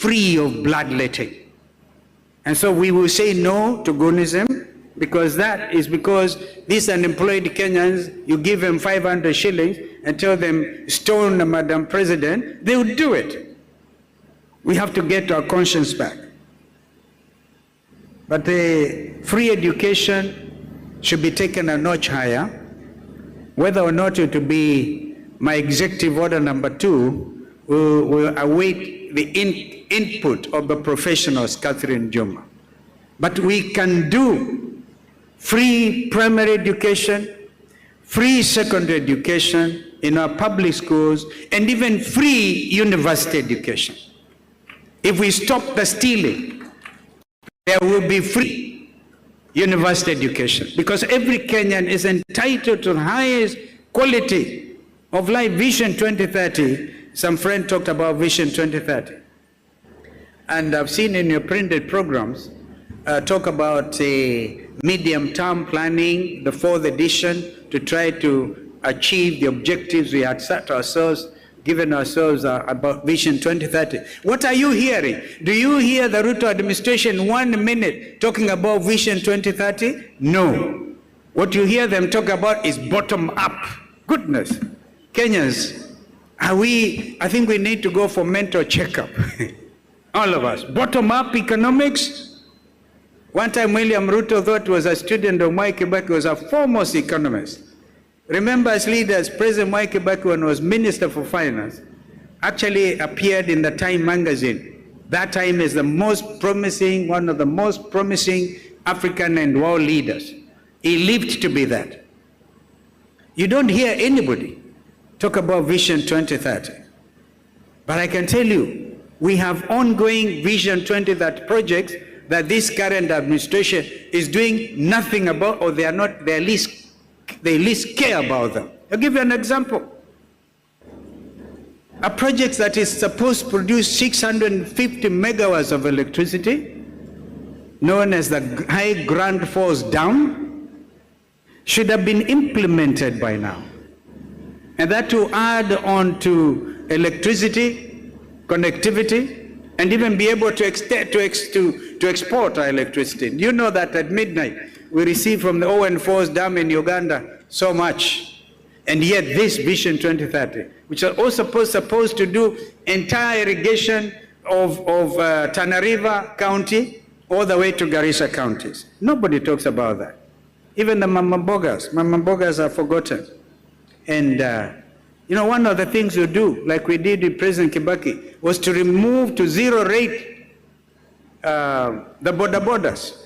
free of bloodletting. And so we will say no to goonism, because these unemployed Kenyans, you give them 500 shillings and tell them, stone Madam President, they will do it. We have to get our conscience back. But the free education should be taken a notch higher. Whether or not it will be my executive order number 2, will await the input of the professionals, Catherine Juma. But we can do free primary education, free secondary education in our public schools, and even free university education. If we stop the stealing, there will be free university education, because every Kenyan is entitled to the highest quality of life. Vision 2030, some friend talked about Vision 2030. And I've seen in your printed programs, talk about medium-term planning, the 4th edition, to try to achieve the objectives we had set ourselves, given ourselves about Vision 2030. What are you hearing? Do you hear the Ruto administration 1 minute talking about Vision 2030? No. What you hear them talk about is bottom up. Goodness. Kenyans, I think we need to go for mental checkup. All of us. Bottom up economics. One time William Ruto thought was a student of Mwai Kibaki, was a foremost economist. Remember, as leaders, President Mwai Kibaki, when he was Minister for Finance, actually appeared in the Time magazine. That time is the most promising, one of the most promising African and world leaders. He lived to be that. You don't hear anybody talk about Vision 2030. But I can tell you, we have ongoing Vision 2030 projects that this current administration is doing nothing about, or they least care about them. I'll give you an example. A project that is supposed to produce 650 megawatts of electricity, known as the High Grand Falls Dam, should have been implemented by now. And that to add on to electricity, connectivity, and even be able to export our electricity. You know that at midnight, we receive from the Owen Falls Dam in Uganda so much. And yet this Vision 2030, which are also supposed to do entire irrigation of Tana River County all the way to Garissa counties. Nobody talks about that. Even the Mama Mbogas are forgotten. And you know, one of the things we do, like we did with President Kibaki, was to remove to zero rate the border borders.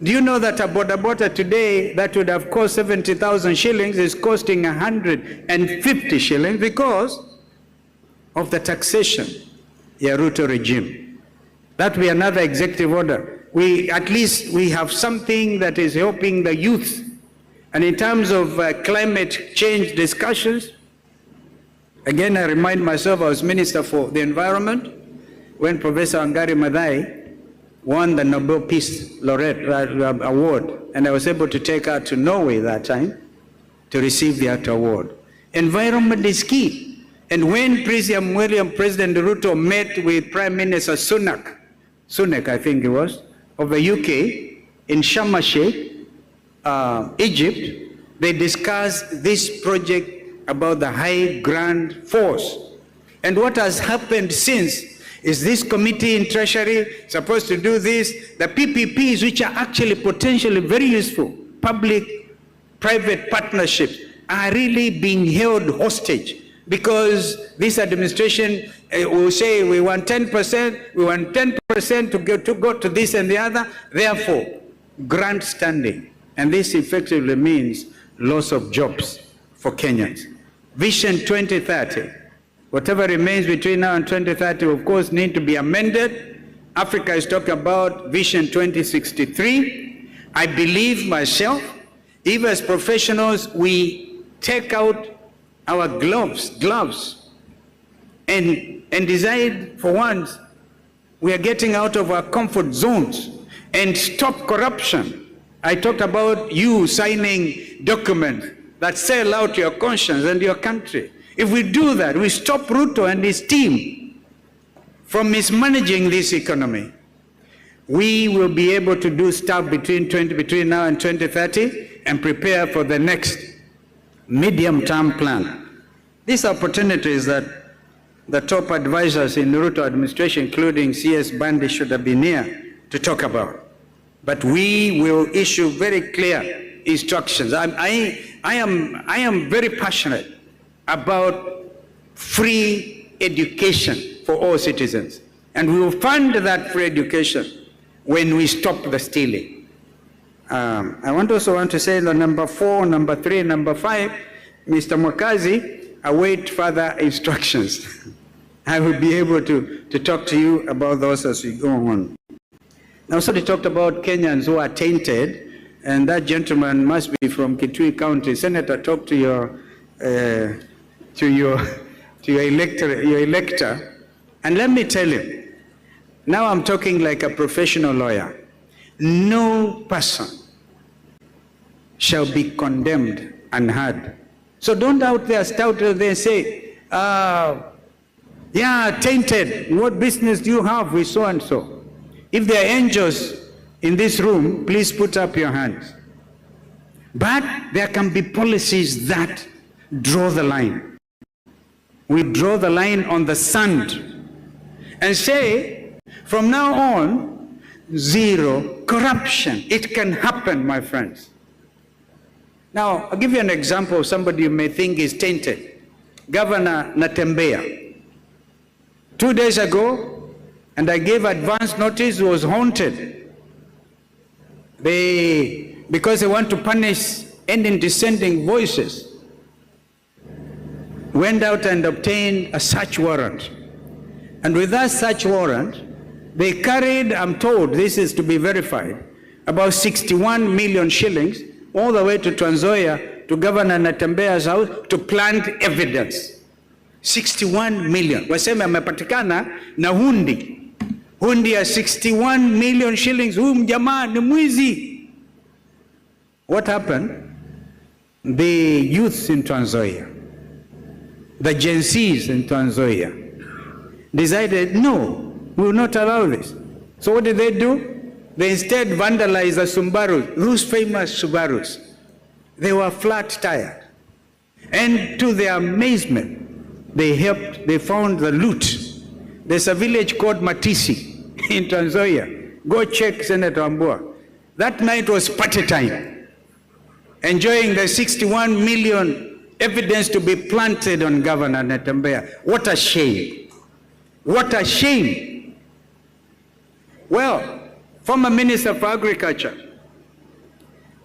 Do you know that a border today that would have cost 70,000 shillings is costing 150 shillings because of the taxation, Ruto regime? That will be another executive order. At least we have something that is helping the youth. And in terms of climate change discussions, again, I remind myself, I was Minister for the Environment when Professor Wangari Maathai won the Nobel Peace Laureate Award, and I was able to take her to Norway that time to receive that award. Environment is key. And when President Ruto met with Prime Minister Sunak, I think it was, of the UK, in Sharm el-Sheikh, Egypt, they discussed this project about the High Grand Falls. And what has happened since is this committee in Treasury supposed to do this. The PPPs, which are actually potentially very useful, public-private partnerships, are really being held hostage because this administration will say we want 10%, we want 10% to go to this and the other, therefore grant standing. And this effectively means loss of jobs for Kenyans. Vision 2030, whatever remains between now and 2030, of course, need to be amended. Africa is talking about Vision 2063. I believe myself, even as professionals, we take out our gloves and decide for once we are getting out of our comfort zones and stop corruption. I talked about you signing documents that sell out your conscience and your country. If we do that, we stop Ruto and his team from mismanaging this economy, we will be able to do stuff between now and 2030 and prepare for the next medium-term plan. These opportunities that the top advisors in the Ruto administration, including CS Bandi, should have been here to talk about. But we will issue very clear instructions. I am very passionate about free education for all citizens. And we will fund that free education when we stop the stealing. I also want to say that number 4, number 3, number 5, Mr. Mwakazi, await further instructions. I will be able to talk to you about those as we go on. Now, so they talked about Kenyans who are tainted, and that gentleman must be from Kitui County. Senator, talk to your elector, and let me tell you, now I'm talking like a professional lawyer. No person shall be condemned unheard So don't out there stout there and say, yeah, tainted. What business do you have with so and so? If there are angels in this room, please put up your hands. But there can be policies that draw the line. We draw the line on the sand and say, from now on, zero corruption. It can happen, my friends. Now, I'll give you an example of somebody you may think is tainted. Governor Natembeya. 2 days ago, and I gave advance notice, was haunted. Because they want to punish any dissenting voices, went out and obtained a search warrant. And with that search warrant, they carried, I'm told, this is to be verified, about 61 million shillings all the way to Trans Nzoia, to Governor Natembeya's house, to plant evidence. 61 million. Waseme amepatikana na hundi. Hundi ya 61 million shillings. Huyu mjamaa ni mwizi. What happened? The youths in Trans Nzoia, the Gen Zs in Trans Nzoia, decided, no, we will not allow this. So what did they do? They instead vandalized the Subarus, those famous Subarus. They were flat tired. And to their amazement, they found the loot. There's a village called Matisi in Trans Nzoia. Go check Senator Ambua. That night was party time, enjoying the 61 million evidence to be planted on Governor Natembeya. What a shame. What a shame. Well, former Minister for Agriculture,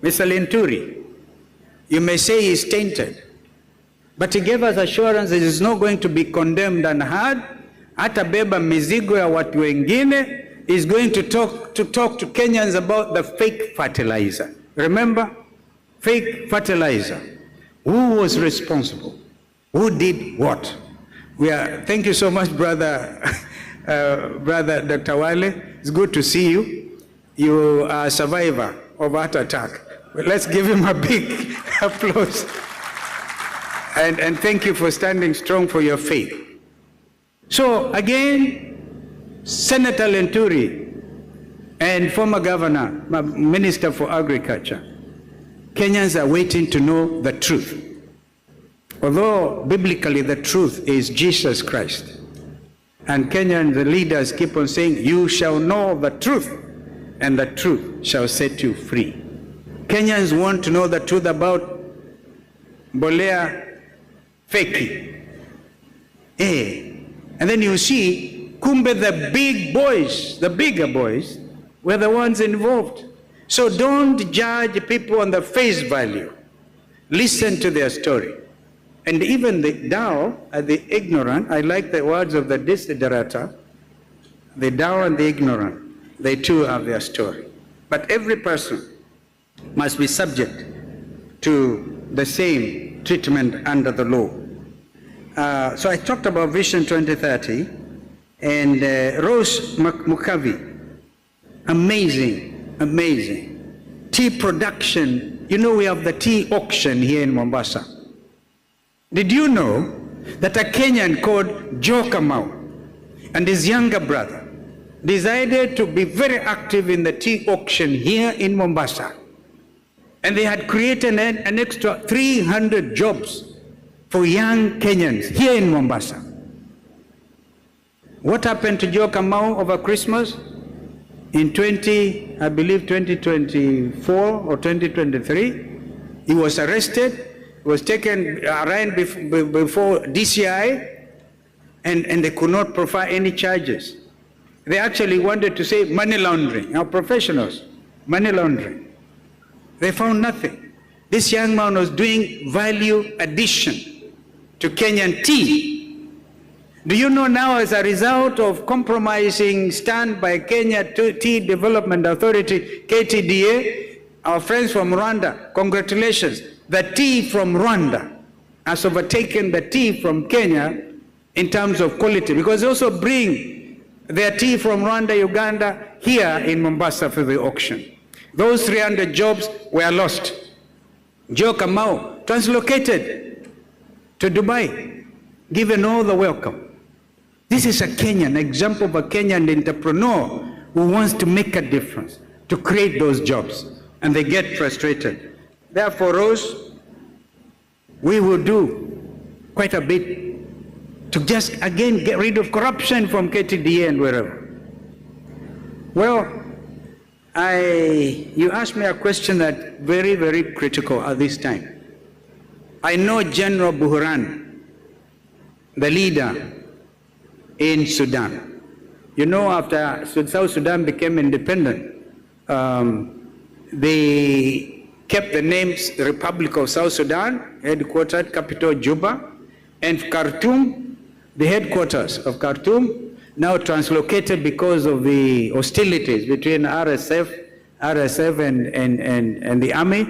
Mr. Linturi, you may say he's tainted, but he gave us assurance that he's not going to be condemned and hard. Atabeba mizigo ya watu wengine. Is going to talk to Kenyans about the fake fertilizer. Remember? Fake fertilizer. Who was responsible? Who did what? Thank you so much, brother Dr. Wale. It's good to see you. You are a survivor of heart attack. Well, let's give him a big applause. And thank you for standing strong for your faith. So again, Senator Linturi and former Governor, Minister for Agriculture, Kenyans are waiting to know the truth. Although biblically the truth is Jesus Christ. And Kenyan the leaders keep on saying, you shall know the truth, and the truth shall set you free. Kenyans want to know the truth about Mbolea feki. And then you see, kumbe the big boys, the bigger boys, were the ones involved. So don't judge people on the face value. Listen to their story. And even the Dao, the ignorant, I like the words of the Desiderata, the Dao and the ignorant, they too have their story. But every person must be subject to the same treatment under the law. So I talked about Vision 2030, and Rose Mukavi, amazing, amazing. Tea production, you know we have the tea auction here in Mombasa. Did you know that a Kenyan called Joe Kamau and his younger brother decided to be very active in the tea auction here in Mombasa? And they had created an extra 300 jobs for young Kenyans here in Mombasa. What happened to Joe Kamau over Christmas? In 2024 or 2023, he was arrested, was taken around before DCI, and they could not profile any charges. They actually wanted to say money laundering, now professionals, money laundering. They found nothing. This young man was doing value addition to Kenyan tea. Do you know now, as a result of compromising stand by Kenya Tea Development Authority, KTDA, our friends from Rwanda, congratulations. The tea from Rwanda has overtaken the tea from Kenya in terms of quality, because they also bring their tea from Rwanda, Uganda, here in Mombasa for the auction. Those 300 jobs were lost. Joe Kamau translocated to Dubai, given all the welcome. This is a Kenyan, example of a Kenyan entrepreneur who wants to make a difference, to create those jobs, and they get frustrated. Therefore, Rose, we will do quite a bit to just, again, get rid of corruption from KTDA and wherever. Well, you asked me a question that's very, very critical at this time. I know General Buhran, the leader in Sudan. You know, after South Sudan became independent, they kept the names Republic of South Sudan, headquartered, capital Juba, and Khartoum, the headquarters of Khartoum, now translocated because of the hostilities between RSF and the army.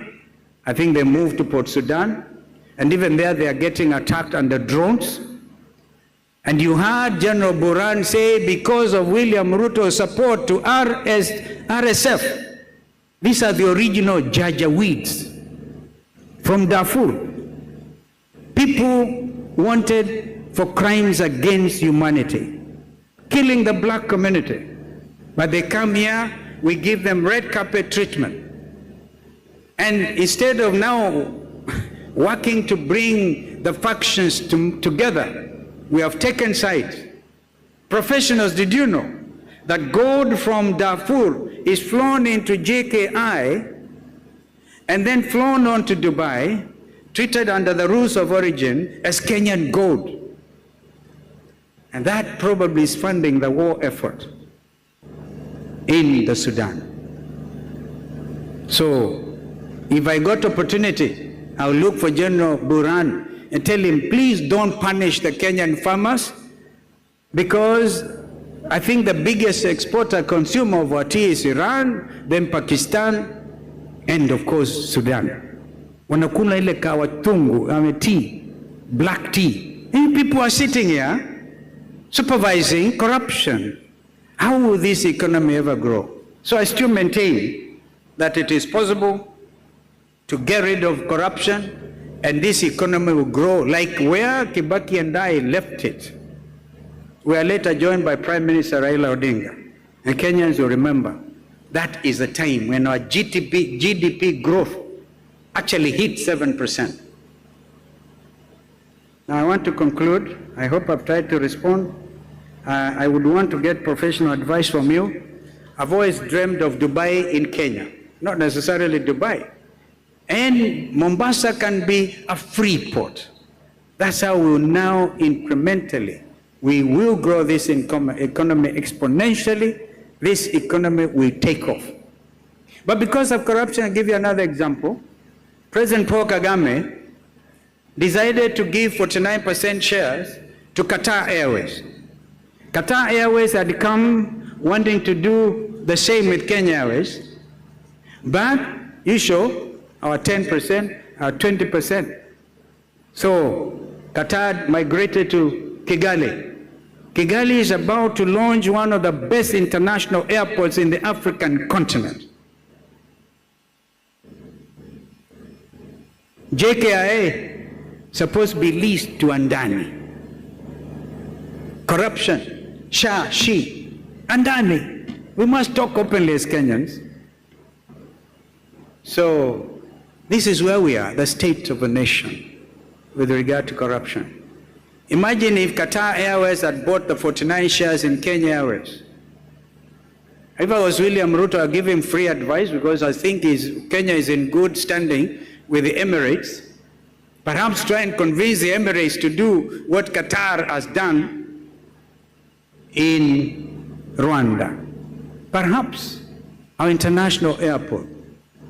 I think they moved to Port Sudan, and even there they are getting attacked under drones. And you heard General Buran say, because of William Ruto's support to RSF, these are the original Janjaweeds from Darfur. People wanted for crimes against humanity, killing the black community. But they come here, we give them red carpet treatment. And instead of now working to bring the factions together, we have taken sides. Professionals, did you know that gold from Darfur is flown into JKI and then flown on to Dubai, treated under the rules of origin as Kenyan gold? And that probably is funding the war effort in the Sudan. So if I got opportunity, I'll look for General Buran and tell him, please don't punish the Kenyan farmers, because I think the biggest exporter consumer of our tea is Iran, then Pakistan, and of course Sudan. Wanakula ile kawa tungu, tea, black tea. And people are sitting here supervising corruption. How will this economy ever grow? So I still maintain that it is possible to get rid of corruption, and this economy will grow like where Kibaki and I left it. We are later joined by Prime Minister Raila Odinga. And Kenyans will remember, that is the time when our GDP growth actually hit 7%. Now I want to conclude. I hope I've tried to respond. I would want to get professional advice from you. I've always dreamed of Dubai in Kenya, not necessarily Dubai. And Mombasa can be a free port. That's how we'll now incrementally, we will grow this economy exponentially. This economy will take off. But because of corruption, I'll give you another example. President Paul Kagame decided to give 49% shares to Qatar Airways. Qatar Airways had come wanting to do the same with Kenya Airways, but you show our 10%, our 20%. So Qatar migrated to Kigali. Kigali is about to launch one of the best international airports in the African continent. JKIA supposed to be leased to Andani. Corruption, Shah, Shi, Andani. We must talk openly as Kenyans. So this is where we are, the state of a nation with regard to corruption. Imagine if Qatar Airways had bought the 49 shares in Kenya Airways. If I was William Ruto, I'd give him free advice, because I think Kenya is in good standing with the Emirates. Perhaps try and convince the Emirates to do what Qatar has done in Rwanda. Perhaps our international airport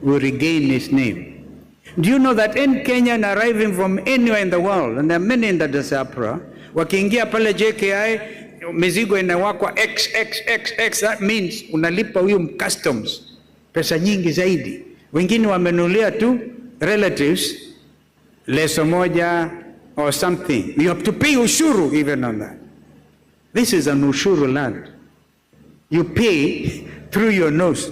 will regain its name. Do you know that any Kenyan arriving from anywhere in the world, and there are many in the diaspora, wakiingia pale JKI, mizigo inawakwa XXXX, that means unalipa huyu customs pesa nyingi zaidi. Wengine wamenulia tu relatives leso moja or something. You have to pay ushuru even on that. This is an ushuru land. You pay through your nose.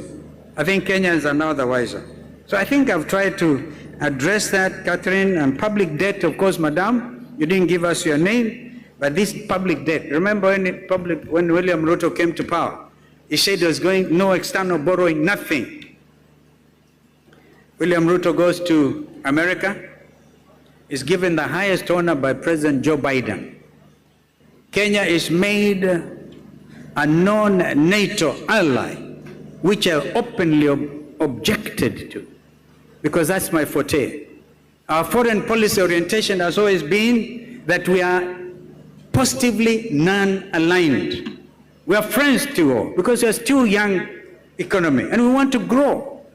I think Kenyans are now the wiser. So I think I've tried to address that, Catherine, and public debt, of course, Madam. You didn't give us your name, but this public debt. Remember when William Ruto came to power, he said there was going no external borrowing, nothing. William Ruto goes to America, is given the highest honor by President Joe Biden. Kenya is made a non-NATO ally, which I openly objected to, because that's my forte. Our foreign policy orientation has always been that we are positively non-aligned. We are friends to all, because we are still young economy, and we want to grow.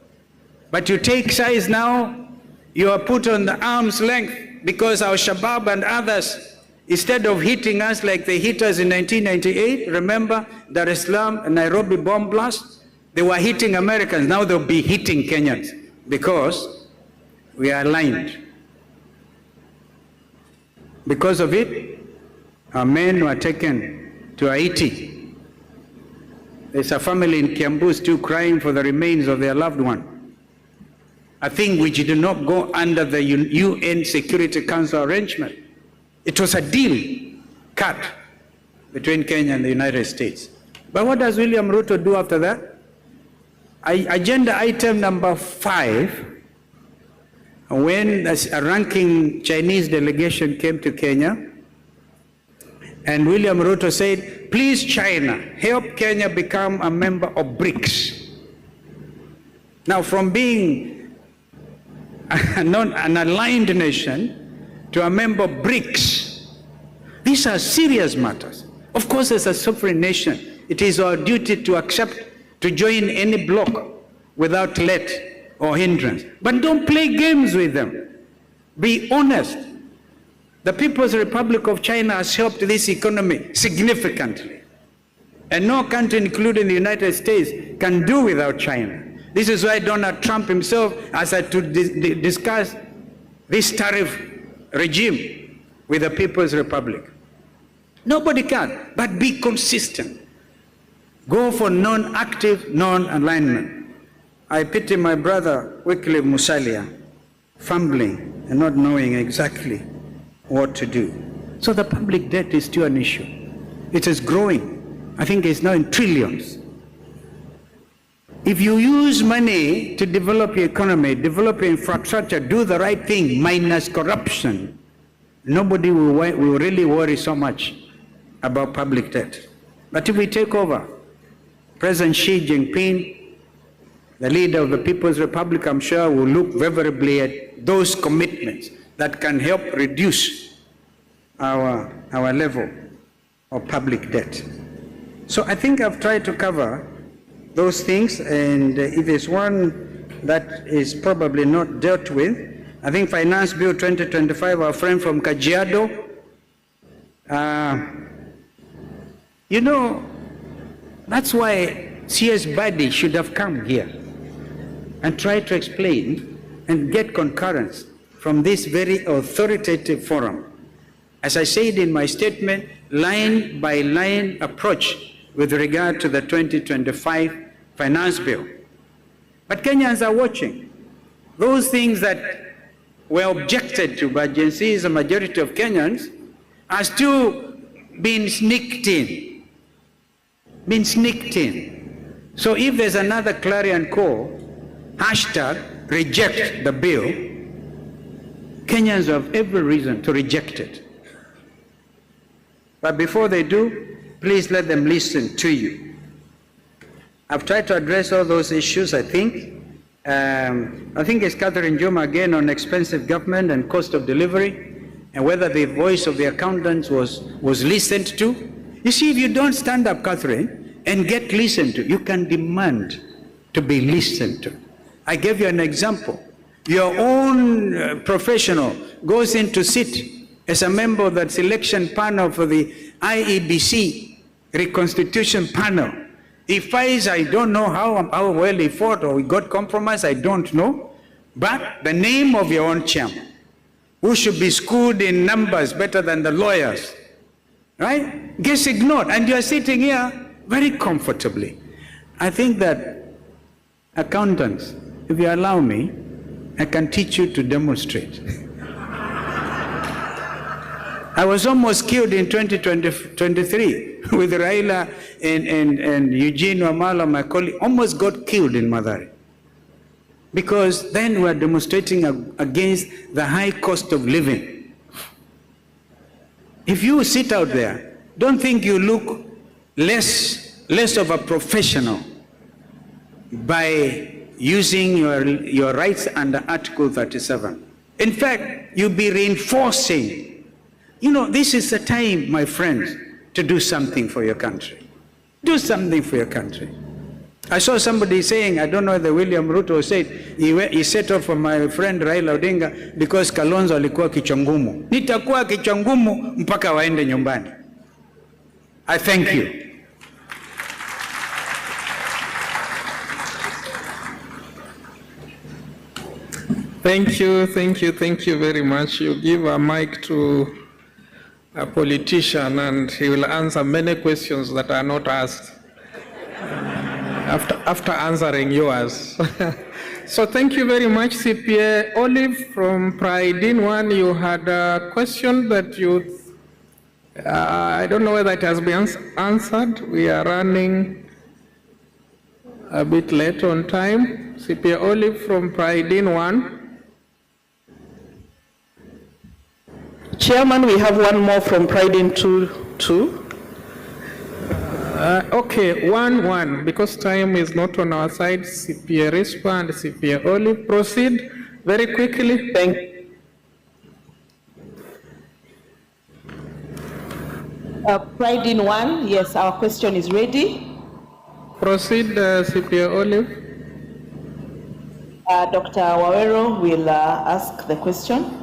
But you take sides now, you are put on the arm's length, because our Shabab and others, instead of hitting us like they hit us in 1998, remember Dar es Salaam and Nairobi bomb blast? They were hitting Americans, now they'll be hitting Kenyans, because we are aligned. Because of it, our men were taken to Haiti. There's a family in Kiambu still crying for the remains of their loved one. A thing which did not go under the UN Security Council arrangement. It was a deal cut between Kenya and the United States. But what does William Ruto do after that? Agenda item number 5, when a ranking Chinese delegation came to Kenya, and William Ruto said, please China, help Kenya become a member of BRICS. Now from being an aligned nation to a member of BRICS, these are serious matters. Of course, as a sovereign nation, it is our duty to accept to join any bloc without let or hindrance. But don't play games with them. Be honest. The People's Republic of China has helped this economy significantly. And no country, including the United States, can do without China. This is why Donald Trump himself has had to discuss this tariff regime with the People's Republic. Nobody can, but be consistent. Go for non-active, non-alignment. I pity my brother, Wycliffe Musalia, fumbling and not knowing exactly what to do. So the public debt is still an issue. It is growing. I think it's now in trillions. If you use money to develop your economy, develop your infrastructure, do the right thing, minus corruption, nobody will really worry so much about public debt. But if we take over, President Xi Jinping, the leader of the People's Republic, I'm sure, will look favorably at those commitments that can help reduce our level of public debt. So I think I've tried to cover those things, and if there's one that is probably not dealt with, I think Finance Bill 2025, our friend from Kajiado, you know, that's why CS Badi should have come here and try to explain and get concurrence from this very authoritative forum. As I said in my statement, line by line approach with regard to the 2025 finance bill. But Kenyans are watching. Those things that were objected to by Gen Z's, a majority of Kenyans, are still being sneaked in. So if there's another clarion call, hashtag reject the bill, Kenyans have every reason to reject it. But before they do, please let them listen to you. I've tried to address all those issues, I think. It's Catherine Juma again on expensive government and cost of delivery, and whether the voice of the accountants was listened to. You see, if you don't stand up, Catherine, and get listened to, you can demand to be listened to. I gave you an example. Your own professional goes in to sit as a member of that selection panel for the IEBC reconstitution panel. He fights, I don't know how well he fought or he got compromised, I don't know. But the name of your own chairman, who should be schooled in numbers better than the lawyers, right, gets ignored. And you are sitting here very comfortably. I think that accountants, if you allow me, I can teach you to demonstrate. I was almost killed in 2023 with Raila and Eugene Wamala, my colleague, almost got killed in Mathare. Because then we are demonstrating against the high cost of living. If you sit out there, don't think you look less of a professional by using your rights under Article 37. In fact, you'll be reinforcing. You know, this is the time, my friends, to do something for your country. Do something for your country. I saw somebody saying, I don't know whether William Ruto said, he set off for my friend Raila Odinga because Kalonzo alikuwa kichwa ngumu. Nitakuwa kichwa ngumu mpaka waende nyumbani. I thank you. Thank you very much. You give a mic to a politician and he will answer many questions that are not asked after answering yours. So thank you very much, CPA. Olive from Pride in One, you had a question that you, I don't know whether it has been answered. We are running a bit late on time. CPA Olive from Pride in One. Chairman, we have one more from Pride in Two. Okay, one, because time is not on our side. CPA Rispa and CPA Olive, proceed very quickly. Thank you. Pride in One, yes, our question is ready. Proceed, CPA Olive. Dr. Wawero will ask the question.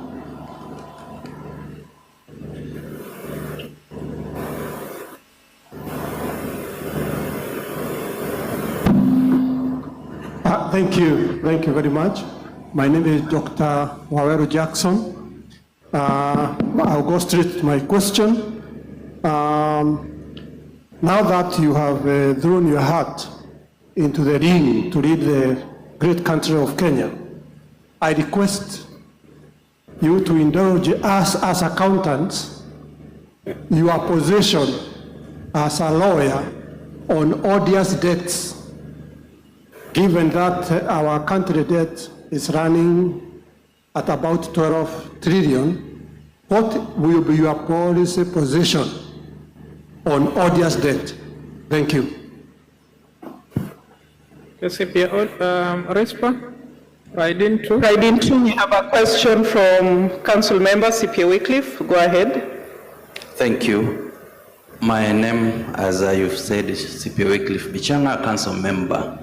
Thank you very much. My name is Dr. Wawero Jackson. I'll go straight to my question. Now that you have thrown your heart into the ring to lead the great country of Kenya, I request you to indulge us as accountants your position as a lawyer on odious debts. Given that our country debt is running at about 12 trillion, what will be your policy position on odious debt? Thank you. CPA Rispa, Pride in Two. Pride in Two, we have a question from Council Member CPA Wycliffe. Go ahead. Thank you. My name, as you've said, is CPA Wycliffe Bichanga, Council Member.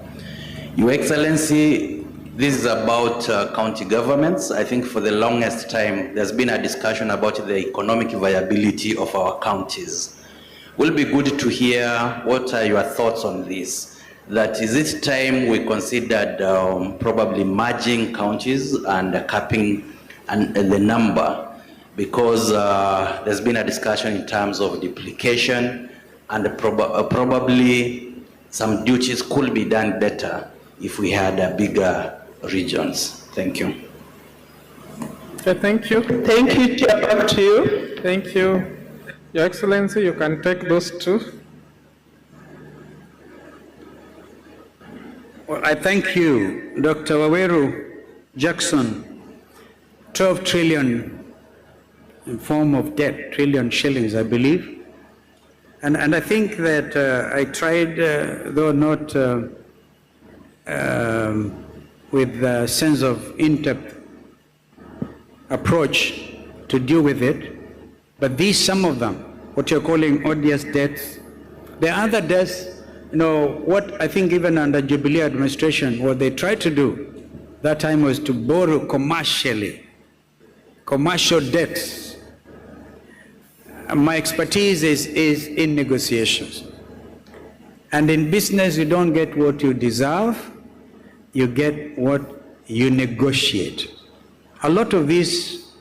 Your Excellency, this is about county governments. I think for the longest time, there's been a discussion about the economic viability of our counties. Will be good to hear what are your thoughts on this. That is it time we considered probably merging counties and capping the number, because there's been a discussion in terms of duplication and probably some duties could be done better if we had bigger regions. Thank you. Okay, thank you. Thank you, Chair. Back to you. Thank you. Your Excellency, you can take those two. Well, I thank you, Dr. Wawero Jackson. 12 trillion in form of debt, trillion shillings, I believe. And I think that I tried, though not with a sense of in-depth approach to deal with it, but these, some of them, what you're calling odious debts, the other debts, you know, what I think even under Jubilee administration, what they tried to do that time was to borrow commercially, commercial debts. My expertise is in negotiations. And in business, you don't get what you deserve, you get what you negotiate. A lot of these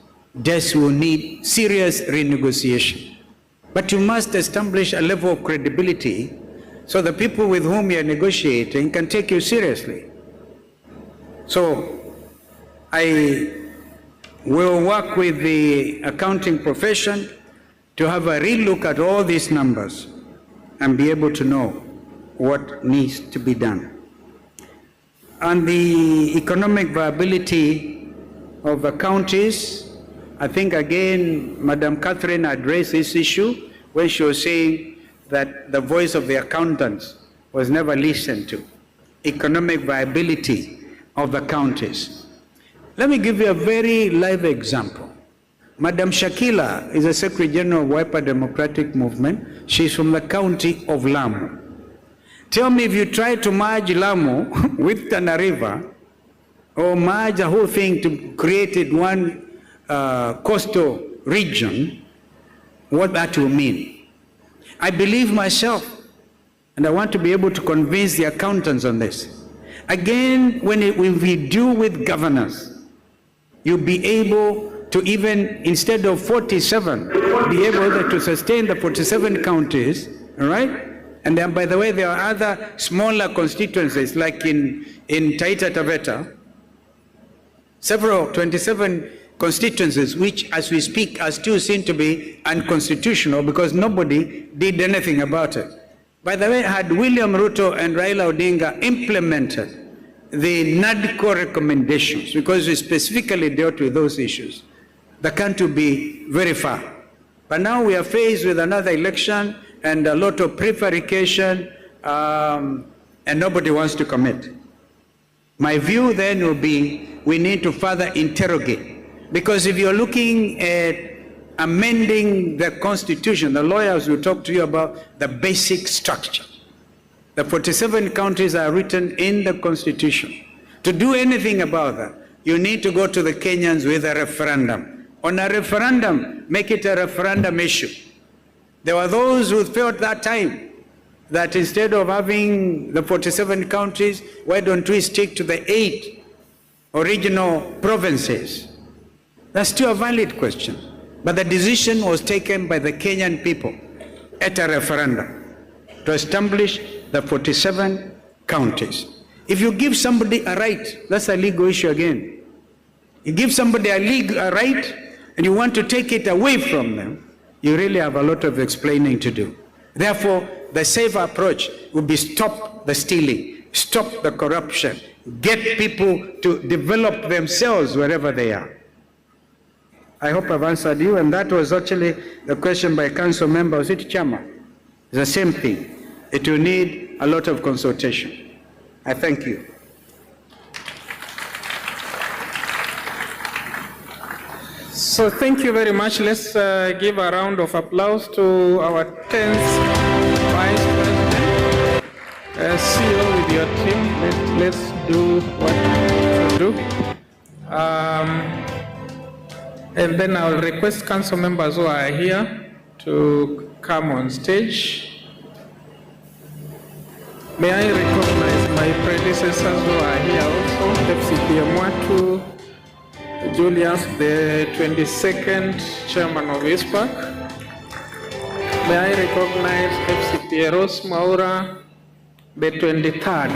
debts will need serious renegotiation. But you must establish a level of credibility so the people with whom you're negotiating can take you seriously. So I will work with the accounting profession to have a real look at all these numbers and be able to know what needs to be done. On the economic viability of the counties, I think again, Madam Catherine addressed this issue when she was saying that the voice of the accountants was never listened to. Economic viability of the counties. Let me give you a very live example. Madam Shakila is a Secretary General of Wiper Democratic Movement. She's from the county of Lamu. Tell me, if you try to merge Lamu with Tana River, or merge the whole thing to create one coastal region, what that will mean. I believe myself, and I want to be able to convince the accountants on this. Again, when we deal with governance, you'll be able to even, instead of 47, be able to sustain the 47 counties, all right? And then, by the way, there are other smaller constituencies, like in Taita Taveta, several 27 constituencies, which as we speak are still seen to be unconstitutional because nobody did anything about it. By the way, had William Ruto and Raila Odinga implemented the NADCO recommendations, because we specifically dealt with those issues, the country will be very far. But now we are faced with another election and a lot of prevarication, and nobody wants to commit. My view then will be we need to further interrogate, because if you're looking at amending the Constitution, the lawyers will talk to you about the basic structure. The 47 counties are written in the Constitution. To do anything about that, you need to go to the Kenyans with a referendum. On a referendum, make it a referendum issue. There were those who felt that time that instead of having the 47 counties, why don't we stick to the 8 original provinces? That's still a valid question. But the decision was taken by the Kenyan people at a referendum to establish the 47 counties. If you give somebody a right, that's a legal issue again. You give somebody a right and you want to take it away from them, you really have a lot of explaining to do. Therefore, the safe approach would be stop the stealing, stop the corruption, get people to develop themselves wherever they are. I hope I've answered you, and that was actually the question by council member, was it Chama? It's the same thing. It will need a lot of consultation. I thank you. So thank you very much. Let's give a round of applause to our 10th Vice President. CEO with your team. Let's do what we do. And then I'll request council members who are here to come on stage. May I recognize my predecessors who are here also, FCPA Mwatu, Julius, the 22nd chairman of ISPAC. May I recognize FCPA Rose Maura, the 23rd.